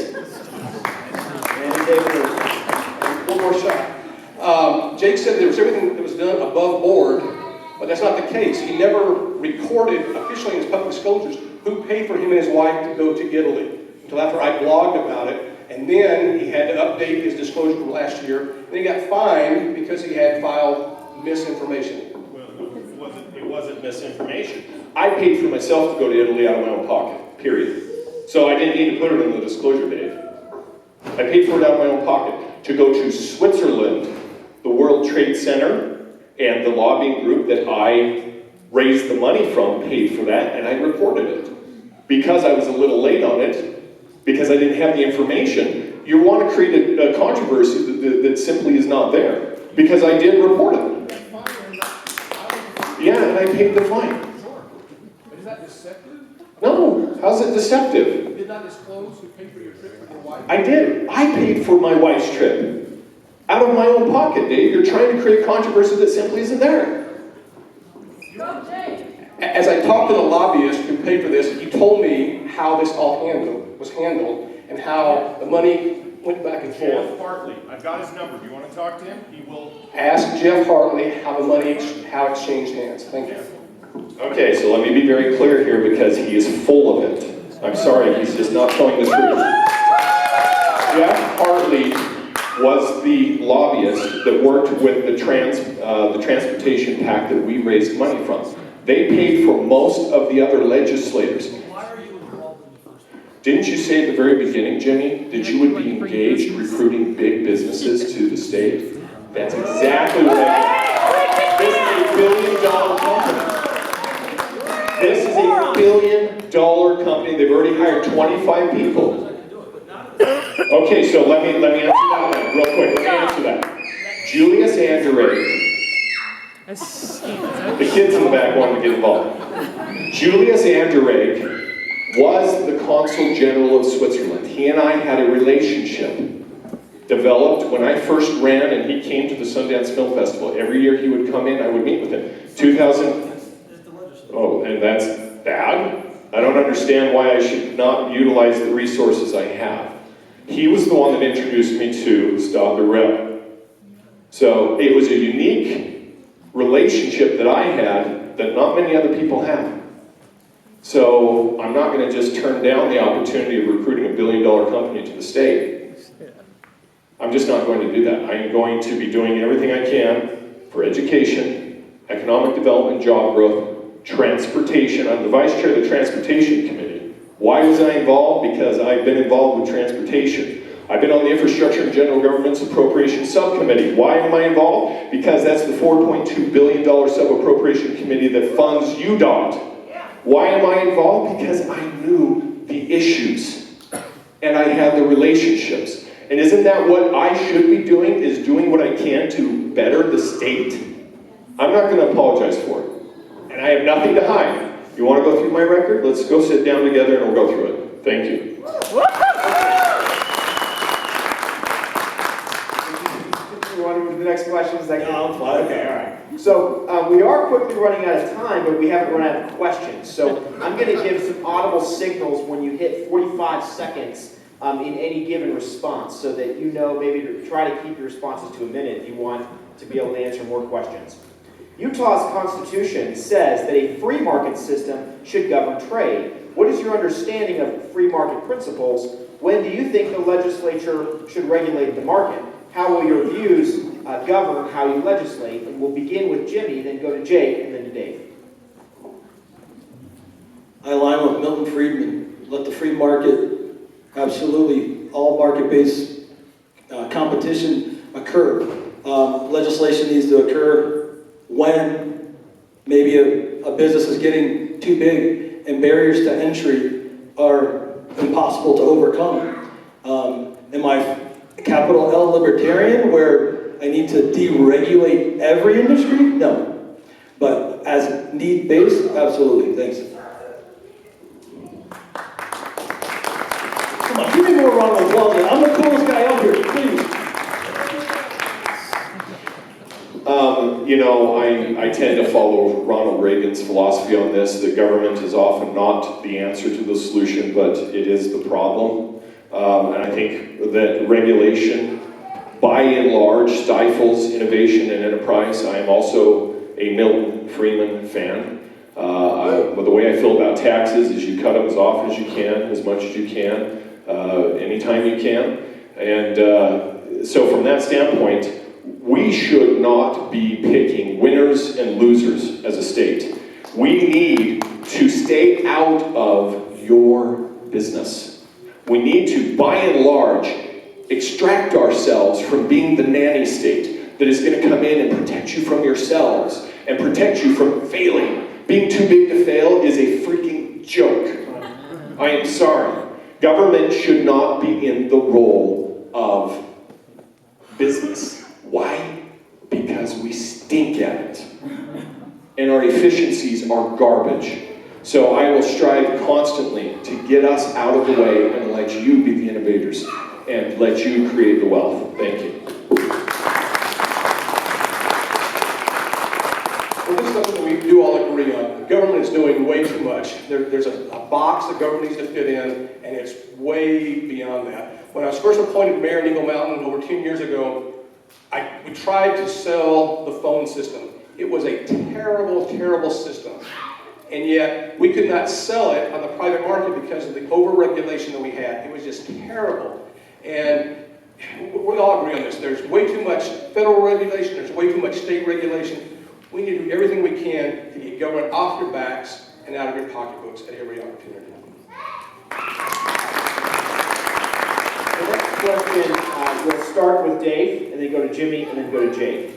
One more shot. Jake said there was everything that was done above board, but that's not the case. He never recorded officially in his public disclosures who paid for him and his wife to go to Italy until after I blogged about it. And then he had to update his disclosure from last year. And he got fined because he had filed misinformation. Well, it wasn't misinformation. I paid for myself to go to Italy out of my own pocket, period. So I didn't need to put it in the disclosure, Dave. I paid for it out of my own pocket to go to Switzerland, the World Trade Center, and the lobbying group that I raised the money from paid for that, and I reported it. Because I was a little late on it, because I didn't have the information, you want to create a controversy that simply is not there. Because I did report it. Yeah, and I paid the fine. But is that deceptive? No, how's it deceptive? You did not disclose who paid for your trip with your wife? I did. I paid for my wife's trip. Out of my own pocket, Dave. You're trying to create controversy that simply isn't there. As I talked to the lobbyist who paid for this, he told me how this all was handled and how the money went back and Jeff forth. Hartley, I've got his number. Do you want to talk to him? He will. Ask Jeff Hartley how the money, how it changed hands. Thank you. Okay, so let me be very clear here because he is full of it. I'm sorry, he's just not telling the truth. Jeff Hartley was the lobbyist that worked with the transportation PAC that we raised money from. They paid for most of the other legislators. Why are you involved in the first place? Didn't you say at the very beginning, Jenny, that you would be engaged recruiting big businesses to the state? That's exactly what I did. This is a billion-dollar company. This is a billion-dollar company. They've already hired 25 people. Okay, so let me answer that one real quick. Let me answer that. Julius Anderegg. The kids in the back want to get involved. Julius Anderegg was the Consul General of Switzerland. He and I had a relationship developed when I first ran and he came to the Sundance Film Festival. Every year he would come in, I would meet with him. 2000. Oh, and that's bad? I don't understand why I should not utilize the resources I have. He was the one that introduced me to Stade de Rep. So it was a unique relationship that I had that not many other people have. So I'm not going to just turn down the opportunity of recruiting a billion-dollar company to the state. I'm just not going to do that. I'm going to be doing everything I can for education, economic development, job growth, transportation. I'm the vice chair of the Transportation Committee. Why was I involved? Because I've been involved with transportation. I've been on the Infrastructure and General Government's Appropriations Subcommittee. Why am I involved? Because that's the $4.2 billion sub-appropriation committee that funds UDOT. Why am I involved? Because I knew the issues and I had the relationships. And isn't that what I should be doing, is doing what I can to better the state? I'm not going to apologize for it. And I have nothing to hide. You want to go through my record? Let's go sit down together and we'll go through it. Thank you. You want to move to the next question? Is that good? No, I'm fine. Okay, all right. So we are quickly running out of time, but we haven't run out of questions. So I'm going to give some audible signals when you hit 45 seconds in any given response, so that you know maybe to try to keep your responses to a minute if you want to be able to answer more questions. Utah's Constitution says that a free market system should govern trade. What is your understanding of free market principles? When do you think the legislature should regulate the market? How will your views govern how you legislate? And we'll begin with Jimmy, then go to Jake, and then to Dave. I align with Milton Friedman. Let the free market, absolutely, all market-based competition occur. Legislation needs to occur when maybe a business is getting too big and barriers to entry are impossible to overcome. Am I capital L libertarian, where I need to deregulate every industry? No. But as need-based, absolutely. Thanks. Come on, give me more round of applause. I'm the coolest guy out here, please. I tend to follow Ronald Reagan's philosophy on this, that government is often not the answer to the solution, but it is the problem. And I think that regulation, by and large, stifles innovation and enterprise. I am also a Milton Friedman fan. But the way I feel about taxes is you cut them as often as you can, as much as you can, anytime you can. And so from that standpoint, we should not be picking winners and losers as a state. We need to stay out of your business. We need to, by and large, extract ourselves from being the nanny state that is going to come in and protect you from yourselves and protect you from failing. Being too big to fail is a freaking joke. I am sorry. Government should not be in the role of business. Why? Because we stink at it. And our efficiencies are garbage. So I will strive constantly to get us out of the way and let you be the innovators and let you create the wealth. Thank you. Well, this is something that we do all agree on. The government is doing way too much. There's a box the government needs to fit in, and it's way beyond that. When I was first appointed mayor in Eagle Mountain over 10 years ago, we tried to sell the phone system. It was a terrible, terrible system. And yet, we could not sell it on the private market because of the over-regulation that we had. It was just terrible. And we all agree on this. There's way too much federal regulation. There's way too much state regulation. We need to do everything we can to get government off your backs and out of your pocketbooks at every opportunity. The next question, we'll start with Dave, and then go to Jimmy, and then go to Jake.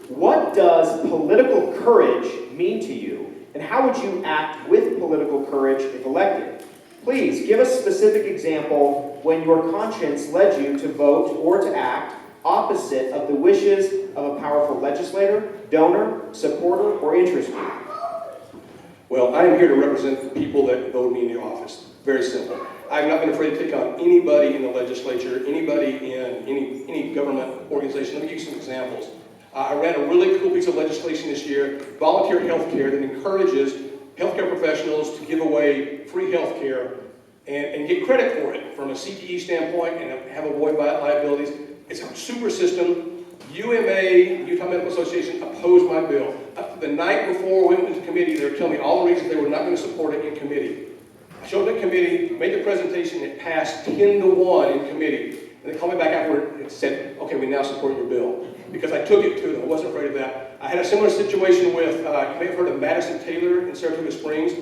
What does political courage mean to you, and how would you act with political courage if elected? Please, give a specific example when your conscience led you to vote or to act opposite of the wishes of a powerful legislator, donor, supporter, or interest group. Well, I am here to represent the people that voted me into office. Very simple. I've not been afraid to take on anybody in the legislature, anybody in any government organization. Let me give you some examples. I ran a really cool piece of legislation this year, volunteer health care, that encourages healthcare professionals to give away free health care and get credit for it from a CTE standpoint and have avoid liabilities. It's a super system. UMA, Utah Medical Association, opposed my bill. Up to the night before we went into committee, they were telling me all the reasons they were not going to support it in committee. I showed up in committee, made the presentation, it passed 10-1 in committee. And they called me back afterward and said, okay, we now support your bill. Because I took it to them, I wasn't afraid of that. I had a similar situation with, you may have heard of Madison Taylor in Saratoga Springs.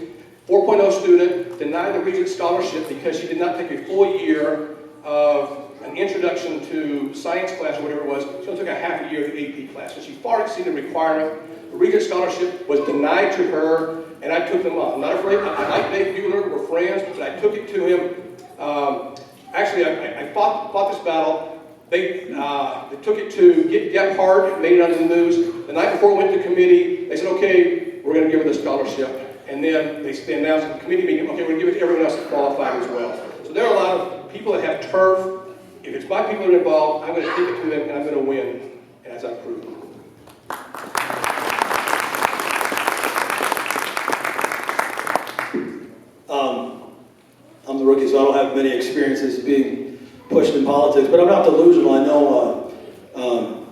4.0 student, denied the Regent Scholarship because she did not take a full year of an an introduction to science class or whatever it was. She only took a half a year of the AP class, so she far exceeded the requirement. The Regent Scholarship was denied to her, and I took them up. I'm not afraid. I like Dave Buehler. We're friends, but I took it to him. Actually, I fought this battle. They took it to get Gephardt, made it on the news. The night before it went to committee, they said, okay, we're going to give her the scholarship. And then they announced at the committee meeting, okay, we're going to give it to everyone else that qualified as well. So there are a lot of people that have turf. If it's my people that are involved, I'm going to take it to them and I'm going to win, as I've proven. I'm the rookie, so I don't have many experiences being pushed in politics, but I'm not delusional. I know,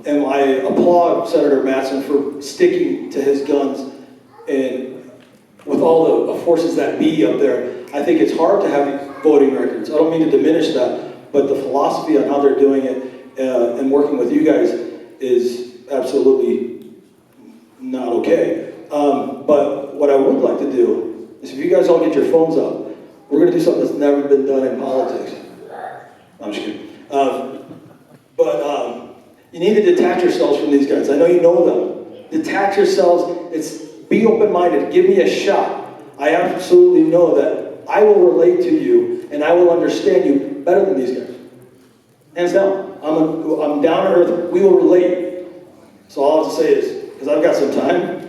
and I applaud Senator Mattson for sticking to his guns, and with all the forces that be up there, I think it's hard to have voting records. I don't mean to diminish that, but the philosophy on how they're doing it and working with you guys is absolutely not okay. But what I would like to do is if you guys all get your phones up, we're going to do something that's never been done in politics. I'm just kidding. But you need to detach yourselves from these guys. I know you know them. Detach yourselves. Be open-minded. Give me a shot. I absolutely know that I will relate to you and I will understand you better than these guys. Hands down. I'm down to earth. We will relate. So all I have to say is, because I've got some time,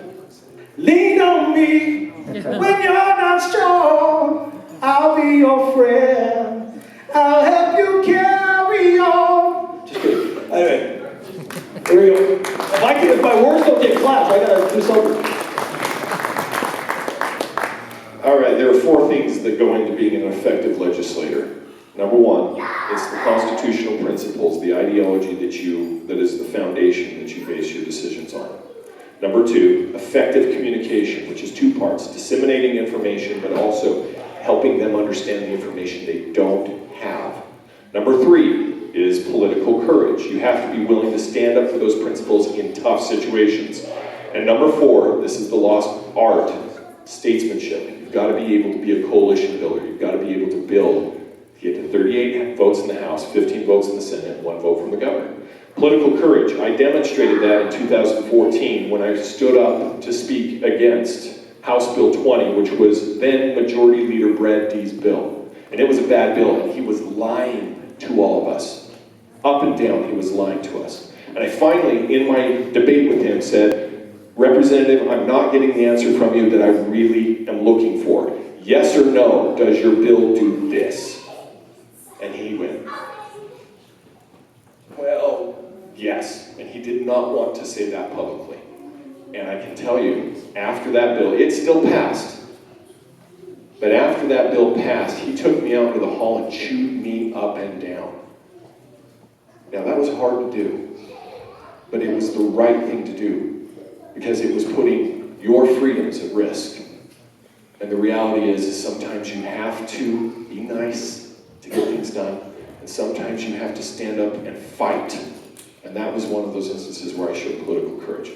lean on me when you're not strong. I'll be your friend. I'll help you carry on. Just kidding. Anyway, here we go. If my words don't get clapped, I gotta do something. All right, there are 4 things that go into being an effective legislator. Number 1, it's the constitutional principles, the ideology that is the foundation that you base your decisions on. Number 2, effective communication, which is 2 parts, disseminating information, but also helping them understand the information they don't have. Number 3 is political courage. You have to be willing to stand up for those principles in tough situations. And number 4, this is the lost art, statesmanship. You've got to be able to be a coalition builder. You've got to be able to build. You get to 38 votes in the House, 15 votes in the Senate, 1 vote from the governor. Political courage. I demonstrated that in 2014 when I stood up to speak against House Bill 20, which was then Majority Leader Brad Dee's bill. And it was a bad bill, and he was lying to all of us. Up and down, he was lying to us. And I finally, in my debate with him, said, Representative, I'm not getting the answer from you that I really am looking for. Yes or no, does your bill do this? And he went, well, yes. And he did not want to say that publicly. And I can tell you, after that bill, it still passed. But after that bill passed, he took me out into the hall and chewed me up and down. Now that was hard to do, but it was the right thing to do because it was putting your freedoms at risk. And the reality is sometimes you have to be nice to get things done, and sometimes you have to stand up and fight. And that was one of those instances where I showed political courage.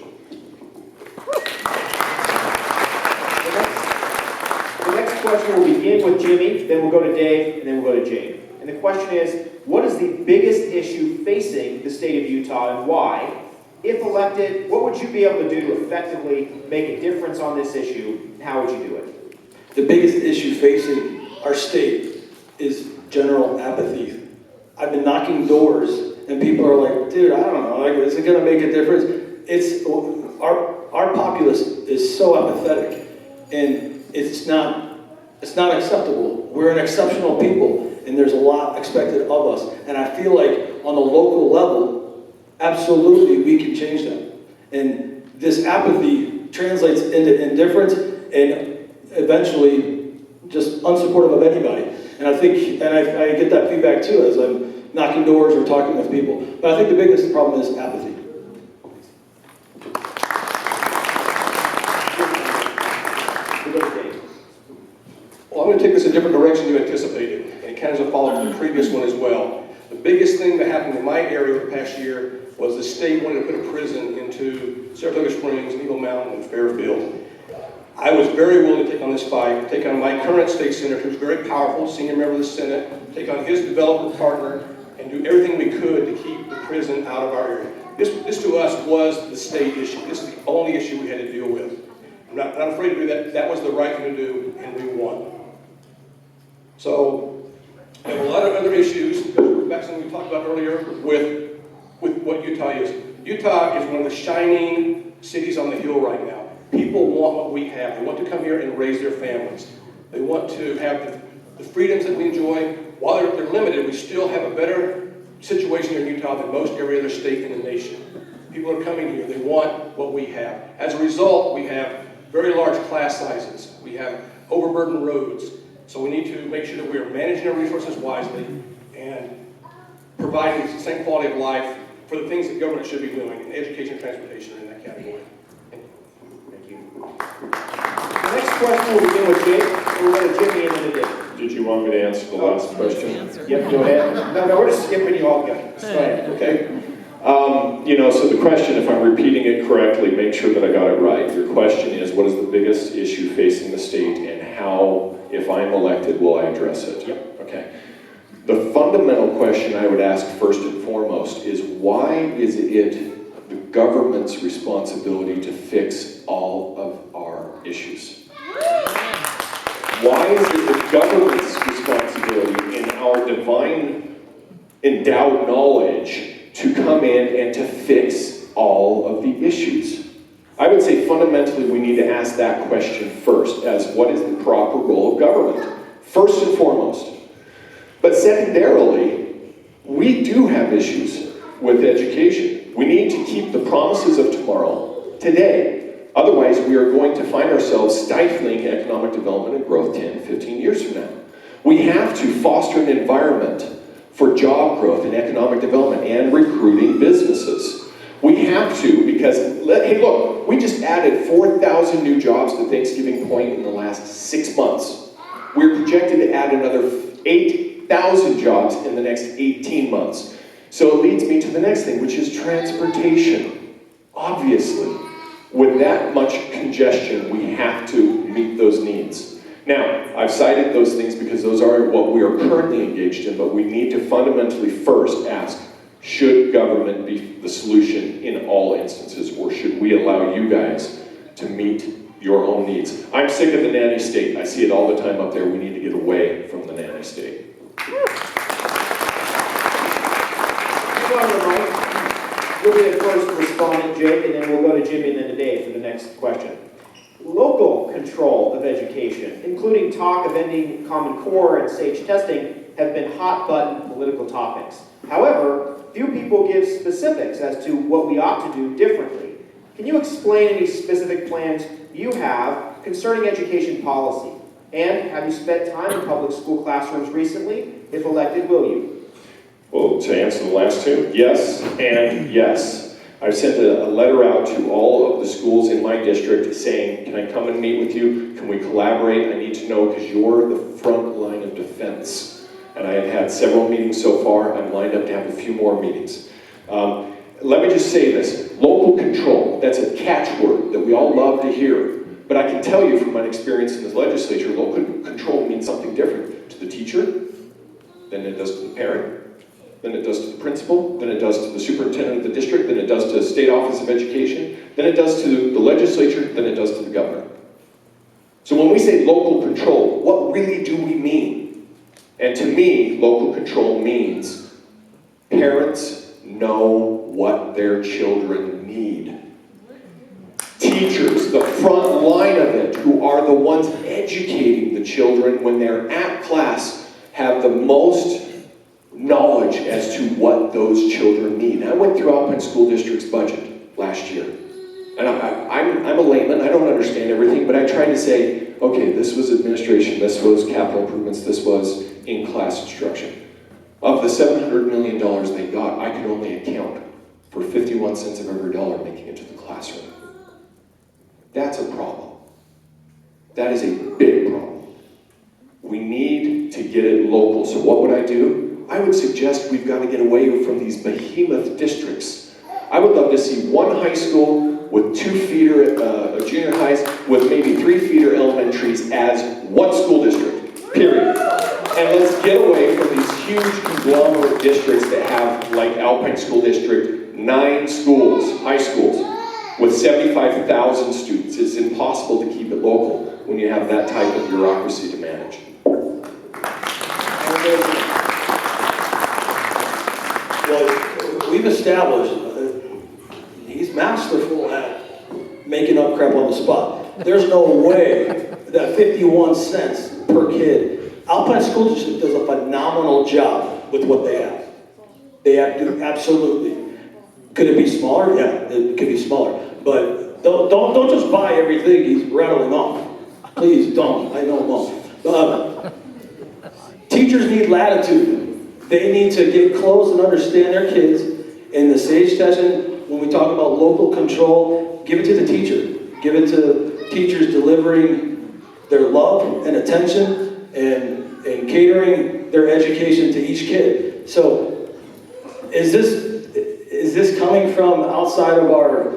The next question will begin with Jimmy, then we'll go to Dave, and then we'll go to Jake. And the question is, what is the biggest issue facing the state of Utah and why? If elected, what would you be able to do to effectively make a difference on this issue? How would you do it? The biggest issue facing our state is general apathy. I've been knocking doors and people are like, dude, I don't know, like, is it gonna make a difference? It's, our populace is so apathetic and it's not acceptable. We're an exceptional people and there's a lot expected of us. And I feel like on the local level, absolutely, we can change that. And this apathy translates into indifference and eventually just unsupportive of anybody. And I think, and I get that feedback too as I'm knocking doors or talking with people. But I think the biggest problem is apathy. Well, I'm going to take this a different direction you anticipated, and it kind of follows the previous one as well. The biggest thing that happened in my area over the past year was the state wanted to put a prison into Saratoga Springs, Eagle Mountain, and Fairfield. I was very willing to take on this fight, take on my current state senator, who's very powerful, senior member of the Senate, take on his developer partner, and and do everything we could to keep the prison out of our area. This to us was the state issue. This is the only issue we had to deal with. I'm not afraid to do that. That was the right thing to do, and we won. So, there were a lot of other issues, back to something we talked about earlier, with what Utah is. Utah is one of the shining cities on the hill right now. People want what we have. They want to come here and raise their families. They want to have the freedoms that we enjoy. While they're limited, we still have a better situation here in Utah than most every other state in the nation. People are coming here. They want what we have. As a result, we have very large class sizes. We have overburdened roads. So we need to make sure that we are managing our resources wisely and providing the same quality of life for the things that government should be doing. And education and transportation are in that category. Thank you. The next question will begin with Jake, and we'll go to Jimmy and then to Dave. Did you want me to answer the last question? Yep, go ahead. No, we're just skipping you all together. Just go ahead. Okay. So the question, if I'm repeating it correctly, make sure that I got it right. Your question is, what is the biggest issue facing the state, and how, if I'm elected, will I address it? Yep. Okay. The fundamental question I would ask first and foremost is, why is it the government's responsibility to fix all of our issues? Why is it the government's responsibility in our divine endowed knowledge to come in and to fix all of the issues? I would say fundamentally we need to ask that question first, as what is the proper role of government? First and foremost. But secondarily, we do have issues with education. We need to keep the promises of tomorrow today. Otherwise, we are going to find ourselves stifling economic development and growth 10, 15 years from now. We have to foster an environment for job growth and economic development and recruiting businesses. We have to, because, hey look, we just added 4,000 new jobs to Thanksgiving Point in the last 6 months. We're projected to add another 8,000 jobs in the next 18 months. So it leads me to the next thing, which is transportation. Obviously, with that much congestion, we have to meet those needs. Now, I've cited those things because those are what we are currently engaged in, but we need to fundamentally first ask, should government be the solution in all instances, or should we allow you guys to meet your own needs? I'm sick of the nanny state. I see it all the time up there. We need to get away from the nanny state. You'll be the first respondent, Jake, and then we'll go to Jimmy and then to Dave for the next question. Local control of education, including talk of ending Common Core and SAGE testing, have been hot-button political topics. However, few people give specifics as to what we ought to do differently. Can you explain any specific plans you have concerning education policy? And have you spent time in public school classrooms recently? If elected, will you? Well, to answer the last two, yes and yes. I've sent a letter out to all of the schools in my district saying, can I come and meet with you? Can we collaborate? I need to know, because you're the front line of defense. And I have had several meetings so far. I'm lined up to have a few more meetings. Let me just say this. Local control, that's a catchword that we all love to hear. But I can tell you from my experience in this legislature, local control means something different to the teacher than it does to the parent, than it does to the principal, than it does to the superintendent of the district, than it does to the State Office of Education, than it does to the legislature, than it does to the governor. So when we say local control, what really do we mean? And to me, local control means parents know what their children need. Teachers, the front line of it, who are the ones educating the children when they're at class, have the most knowledge as to what those children need. I went through Alpine School District's budget last year. And I'm a layman, I don't understand everything, but I tried to say, okay, this was administration, this was capital improvements, this was in-class instruction. Of the $700 million they got, I could only account for 51 cents of every dollar making it to the classroom. That's a problem. That is a big problem. We need to get it local. So what would I do? I would suggest we've got to get away from these behemoth districts. I would love to see one high school with 2 feeder junior highs with maybe 3 feeder elementaries as one school district, period. And let's get away from these huge conglomerate districts that have, like Alpine School District, 9 schools, high schools, with 75,000 students. It's impossible to keep it local when you have that type of bureaucracy to manage. Well, we've established, he's masterful at making up crap on the spot. There's no way that 51 cents per kid, Alpine School District does a phenomenal job with what they have. They do, absolutely. Could it be smaller? Yeah, it could be smaller. But don't just buy everything he's rattling off. Please don't. I know them. Teachers need latitude. They need to get close and understand their kids. In the SAGE session, when we talk about local control, give it to the teacher. Give it to teachers delivering their love and attention and catering their education to each kid. So, is this coming from outside of our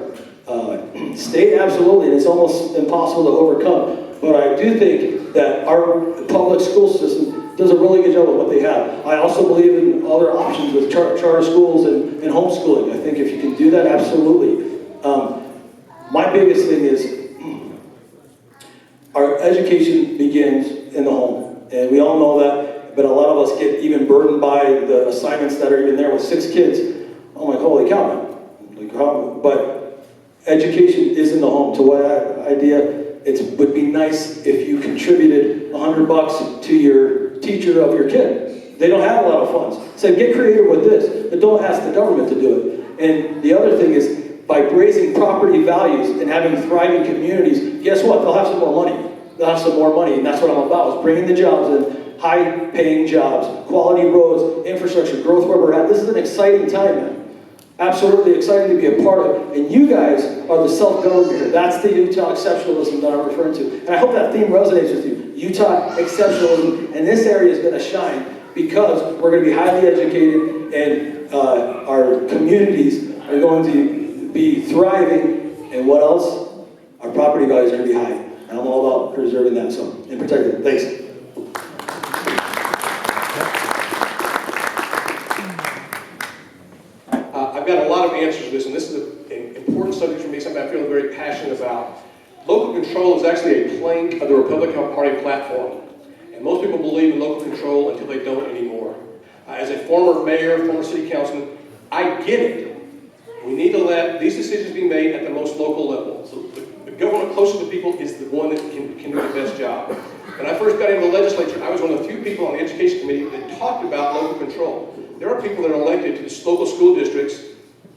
state? Absolutely, and it's almost impossible to overcome. But I do think that our public school system does a really good job of what they have. I also believe in other options with charter schools and homeschooling. I think if you can do that, absolutely. My biggest thing is our education begins in the home. And we all know that, but a lot of us get even burdened by the assignments that are even there with 6 kids. I'm like, holy cow, man. But education is in the home. To what idea? It would be nice if you contributed $100 to your teacher of your kid. They don't have a lot of funds. So get creative with this, but don't ask the government to do it. And the other thing is, by raising property values and having thriving communities, guess what? They'll have some more money. They'll have some more money, and that's what I'm about, is bringing the jobs in, high-paying jobs, quality roads, infrastructure, growth where we're at. This is an exciting time, man. Absolutely exciting to be a part of. And you guys are the self-government here. That's the Utah exceptionalism that I'm referring to. And I hope that theme resonates with you. Utah exceptionalism, and this area is going to shine because we're going to be highly educated, and our communities are going to be thriving. And what else? Our property values are going to be high. And I'm all about preserving that, so, and protecting it. Thanks. I've got a lot of answers to this, and this is an important subject for me, something I feel very passionate about. Local control is actually a plank of the Republican Party platform. And most people believe in local control until they don't anymore. As a former mayor, former city councilman, I get it. We need to let these decisions be made at the most local level. So the government closest to the people is the one that can do the best job. When I first got into the legislature, I was one of the few people on the education committee that talked about local control. There are people that are elected to the local school districts,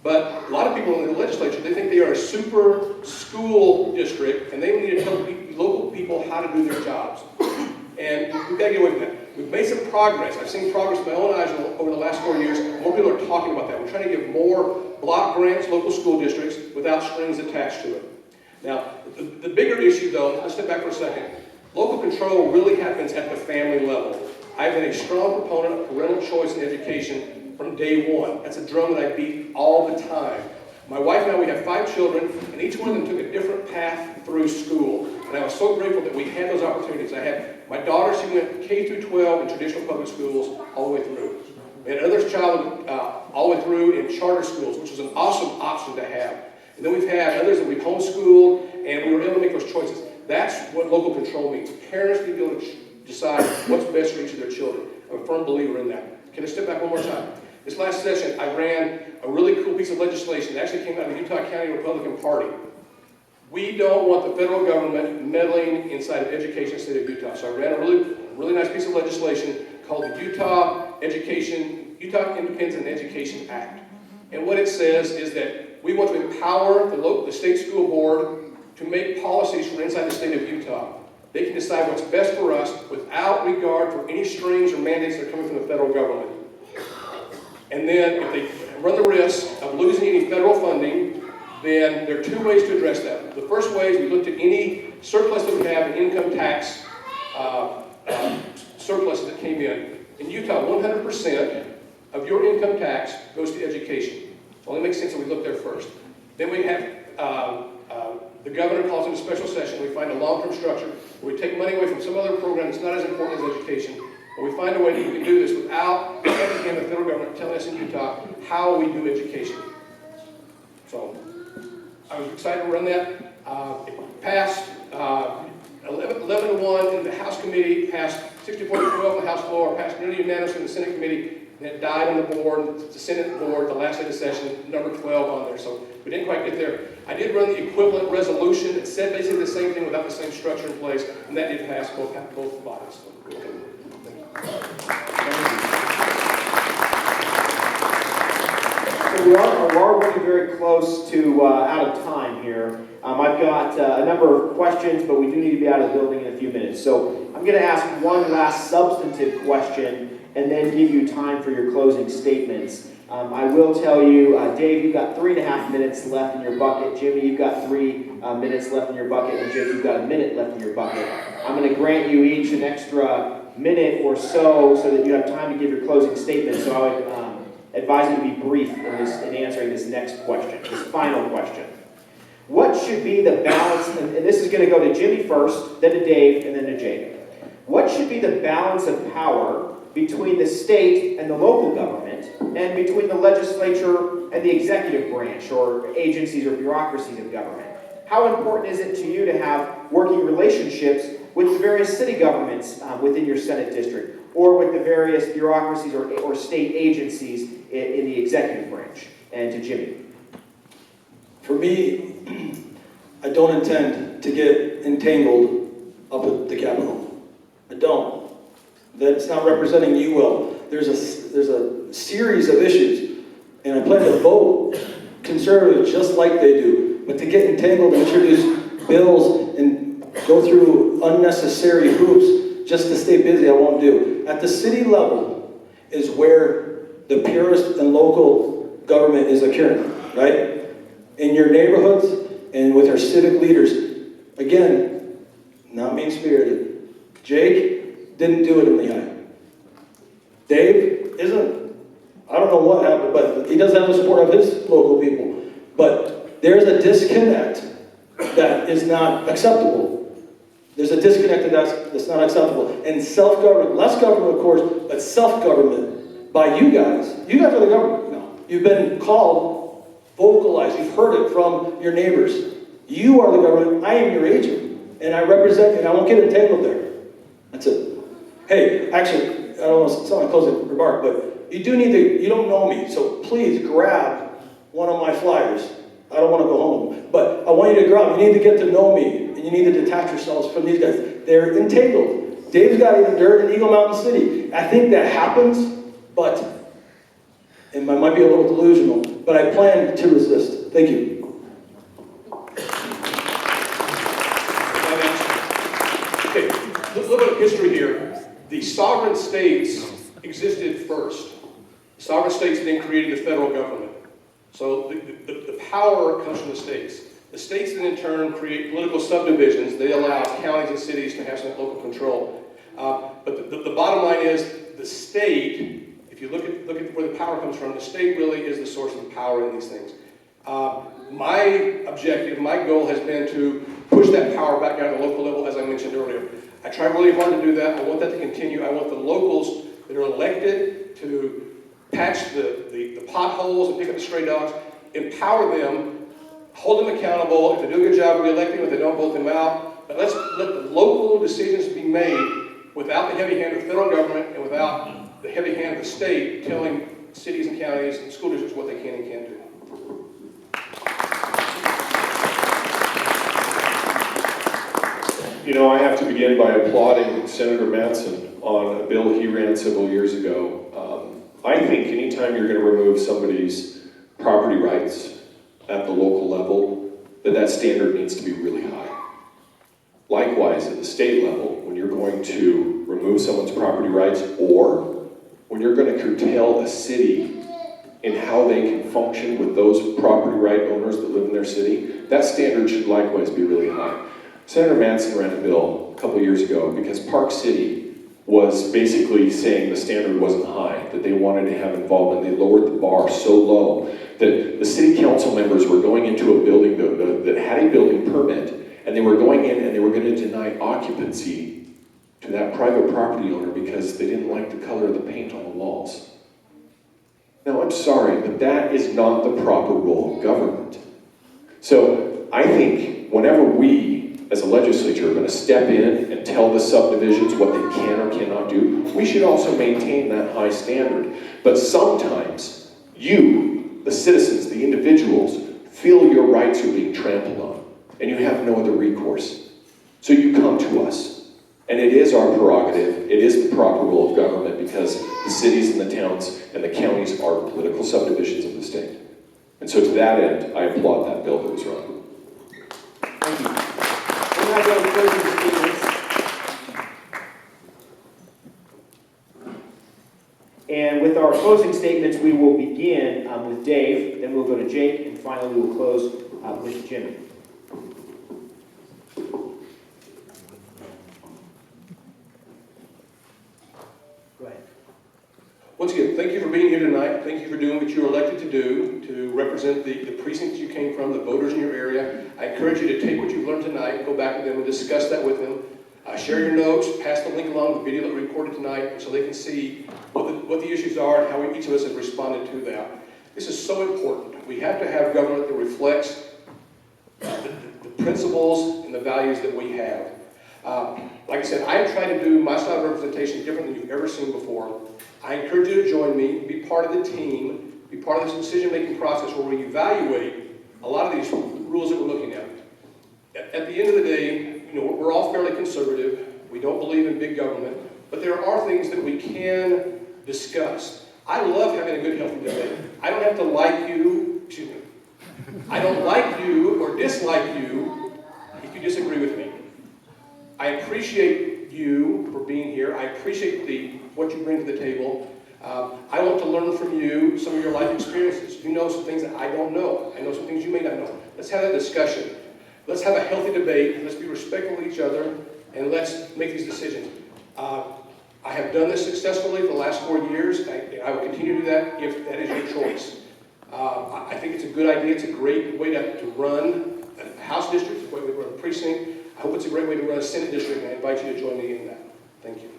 but a lot of people in the legislature, they think they are a super school district, and they need to tell local people how to do their jobs. And we've got to get away from that. We've made some progress. I've seen progress with my own eyes over the last 4 years. More people are talking about that. We're trying to give more block grants, local school districts, without strings attached to it. Now, the bigger issue, though, let's step back for a second. Local control really happens at the family level. I've been a strong proponent of parental choice in education from day one. That's a drum that I beat all the time. My wife and I, we have 5 children, and each one of them took a different path through school. And I was so grateful that we had those opportunities. I had my daughter, she went K through 12 in traditional public schools all the way through. We had another child all the way through in charter schools, which was an awesome option to have. And then we've had others that we've homeschooled, and we were able to make those choices. That's what local control means. Parents need to be able to decide what's best for each of their children. I'm a firm believer in that. Can I step back one more time? This last session, I ran a really cool piece of legislation that actually came out of the Utah County Republican Party. We don't want the federal government meddling inside of education in the state of Utah. So I ran a really nice piece of legislation called the Utah Independence and Education Act. And what it says is that we want to empower the state school board to make policies from inside the state of Utah. They can decide what's best for us without regard for any strings or mandates that are coming from the federal government. And then if they run the risk of losing any federal funding, then there are 2 ways to address that. The first way is we looked at any surplus that we have in income tax surpluses that came in. In Utah, 100% of your income tax goes to education. It only makes sense that we look there first. Then we have the governor calls in a special session. We find a long-term structure where we take money away from some other program that's not as important as education But we find a way that we can do this without having the federal government telling us in Utah how we do education. So I was excited to run that. It passed 11-1 in the House committee, passed 64-12 in the House floor, passed nearly unanimously in the Senate committee, and it died on the board, the Senate board, the last day of the session, number 12 on there. So we didn't quite get there. I did run the equivalent resolution. It said basically the same thing without the same structure in place, and that did pass both bodies. So, So we are running very close to out of time here. I've got a number of questions, but we do need to be out of the building in a few minutes. So I'm going to ask one last substantive question and then give you time for your closing statements. I will tell you, Dave, you've got 3.5 minutes left in your bucket. Jimmy, you've got 3 minutes left in your bucket. And Jake, you've got a minute left in your bucket. I'm going to grant you each an extra minute or so that you have time to give your closing statement. So I would advise you to be brief in answering this next question, this final question. What should be the balance, and this is going to go to Jimmy first, then to Dave, and then to Jake. What should be the balance of power between the state and the local government, and between the legislature and the executive branch, or agencies or bureaucracies of government? How important is it to you to have working relationships with the various city governments within your Senate district, or with the various bureaucracies or state agencies in the executive branch? And to Jimmy. For me, I don't intend to get entangled up at the Capitol. I don't. That's not representing you well. There's a series of issues, and I plan to vote conservative just like they do. But to get entangled and introduce bills and go through unnecessary hoops just to stay busy, I won't do. At the city level is where the purest and local government is occurring, right? In your neighborhoods and with our civic leaders. Again, not mean-spirited. Jake didn't do it in Lehi. Dave isn't. I don't know what happened, but he doesn't have the support of his local people. But there's a disconnect that is not acceptable. There's a disconnect that's not acceptable. And self-government, less government of course, but self-government by you guys. You guys are the government now. You've been called, vocalized, you've heard it from your neighbors. You are the government, I am your agent. And I represent you, and I won't get entangled there. That's it. Hey, actually, I don't want to sound like closing remark, but you don't know me, so please grab one of my flyers. I don't want to go home, but I want you to grab, you need to get to know me, and you need to detach yourselves from these guys. They're entangled. Dave's got even dirt in Eagle Mountain City. I think that happens, but it might be a little delusional, but I plan to resist. Thank you. Okay, a little bit of history here. The sovereign states existed first. The sovereign states then created the federal government. So the power comes from the states. The states then in turn create political subdivisions. They allow counties and cities to have some local control. But the bottom line is the state, if you look at where the power comes from, the state really is the source of power in these things. My objective, my goal has been to push that power back down to the local level, as I mentioned earlier. I try really hard to do that. I want that to continue. I want the locals that are elected to patch the potholes and pick up the stray dogs, empower them, hold them accountable. If they do a good job, re-elect them. If they don't, vote them out. But let's let the local decisions be made without the heavy hand of the federal government and without the heavy hand of the state telling cities and counties and school districts what they can and can't do. You know, I have to begin by applauding Senator Mattson on a bill he ran several years ago. I think anytime you're going to remove somebody's property rights at the local level, that standard needs to be really high. Likewise, at the state level, when you're going to remove someone's property rights, or when you're going to curtail a city in how they can function with those property right owners that live in their city, that standard should likewise be really high. Senator Mattson ran a bill a couple years ago because Park City was basically saying the standard wasn't high, that they wanted to have involvement. They lowered the bar so low that the city council members were going into a building that had a building permit, and they were going in and they were going to deny occupancy to that private property owner because they didn't like the color of the paint on the walls. Now, I'm sorry, but that is not the proper role of government. So I think whenever we, as a legislature, are going to step in and tell the subdivisions what they can or cannot do, we should also maintain that high standard. But sometimes you, the citizens, the individuals, feel your rights are being trampled on, and you have no other recourse. So you come to us. And it is our prerogative, it is the proper role of government because the cities and the towns and the counties are political subdivisions of the state. And so to that end, I applaud that bill that was run. Thank you. We're now going to closing statements. And with our closing statements, we will begin with Dave, then we'll go to Jake, and finally we will close with Jimmy. Go ahead. Once again, thank you for being here tonight. Thank you for doing what you were elected to do, to represent the precincts you came from, the voters in your area. I encourage you to take what you've learned tonight, go back to them and discuss that with them. Share your notes, pass the link along, the video that we recorded tonight, so they can see what the issues are and how each of us has responded to that. This is so important. We have to have government that reflects the principles and the values that we have. Like I said, I am trying to do my style of representation different than you've ever seen before. I encourage you to join me, be part of the team, be part of this decision-making process where we evaluate a lot of these rules that we're looking at. At the end of the day, we're all fairly conservative. We don't believe in big government, but there are things that we can discuss. I love having a good, healthy debate. I don't have to like you, excuse me. I don't like you or dislike you if you disagree with me. I appreciate you for being here. I appreciate what you bring to the table. I want to learn from you some of your life experiences. You know some things that I don't know. I know some things you may not know. Let's have that discussion. Let's have a healthy debate. Let's be respectful of each other, and let's make these decisions. I have done this successfully for the last 4 years. I will continue to do that if that is your choice. I think it's a good idea. It's a great way to run a House district. It's a great way to run a precinct. I hope it's a great way to run a Senate district, and I invite you to join me in that. Thank you.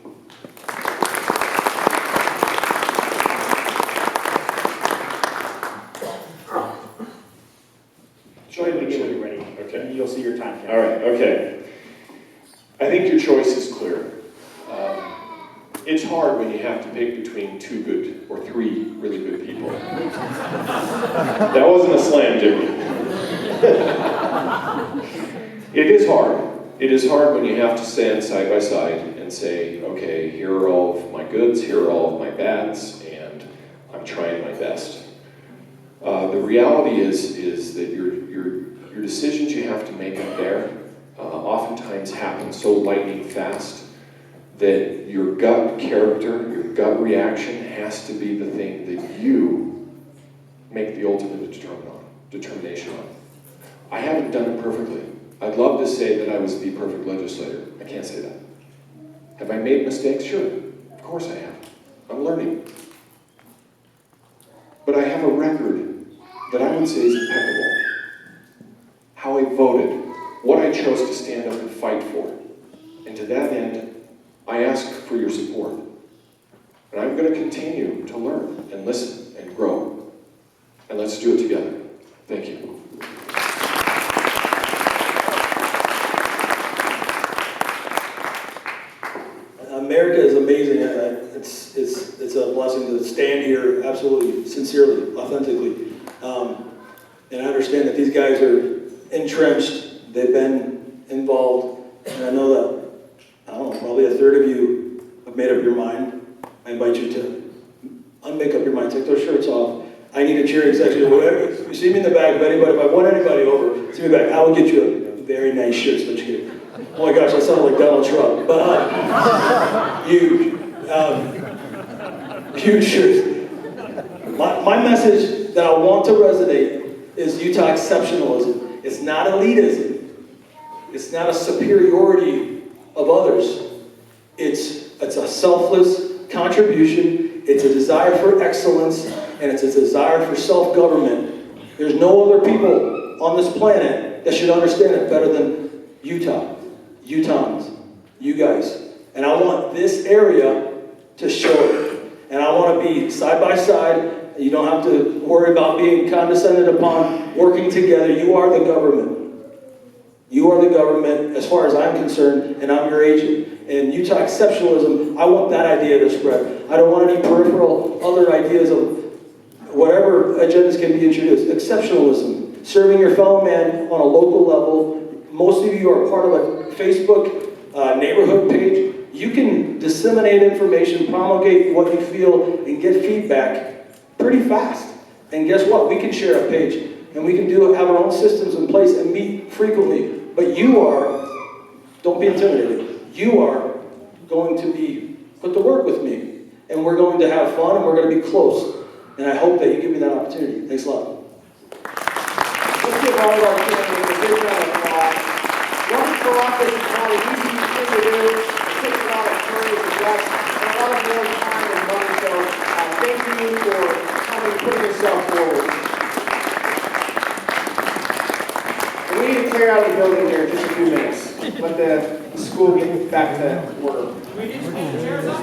Show me begin when you're ready. Okay. And you'll see your time count. All right, okay. I think your choice is clear. It's hard when you have to pick between 2 good or 3 really good people. That wasn't a slam, Jimmy. It is hard. It is hard when you have to stand side by side and say, okay, here are all of my goods, here are all of my bads, and I'm trying my best. The reality is that your decisions you have to make up there oftentimes happen so lightning fast that your gut character, your gut reaction has to be the thing that you make the ultimate determination on. I haven't done it perfectly. I'd love to say that I was the perfect legislator. I can't say that. Have I made mistakes? Sure. Of course I have. I'm learning. But I have a record that I would say is impeccable. How I voted, what I chose to stand up and fight for. And to that end, I ask for your support. And I'm going to continue to learn and listen and grow. And let's do it together. Thank you. America is amazing. It's a blessing to stand here, absolutely, sincerely, authentically. And I understand that these guys are entrenched. They've been involved. And I know that, I don't know, probably a third of you have made up your mind. I invite you to unmake up your mind. Take those shirts off. I need a cheering section. Whatever. You see me in the back. If I won anybody over, see me back. I will get you a very nice shirt so that you can. Oh my gosh, I sound like Donald Trump. But huge. Huge shirts. My message that I want to resonate is Utah exceptionalism. It's not elitism. It's not a superiority of others. It's a selfless contribution. It's a desire for excellence, and it's a desire for self-government. There's no other people on this planet that should understand it better than Utah. Utahns, you guys. And I want this area to show it. And I want to be side by side. You don't have to worry about being condescended upon, working together. You are the government. You are the government as far as I'm concerned, and I'm your agent. And Utah exceptionalism, I want that idea to spread. I don't want any peripheral other ideas of whatever agendas can be introduced. Exceptionalism, serving your fellow man on a local level. Most of you are part of a Facebook neighborhood page. You can disseminate information, promulgate what you feel, and get feedback pretty fast. And guess what? We can share a page, and we can have our own systems in place and meet frequently. But you are, don't be intimidated. You are going to be put to work with me, and we're going to have fun, and we're going to be close. And I hope that you give me that opportunity. Thanks a lot. Let's give all of our candidates a big round of applause. Running for office is not an easy thing to do. It takes a lot of courage and guts, and a lot of your time and money. So thank you for coming and putting yourself forward. And we need to clear out the building here in just a few minutes. Let the school get back to order. We need to pull the chairs up.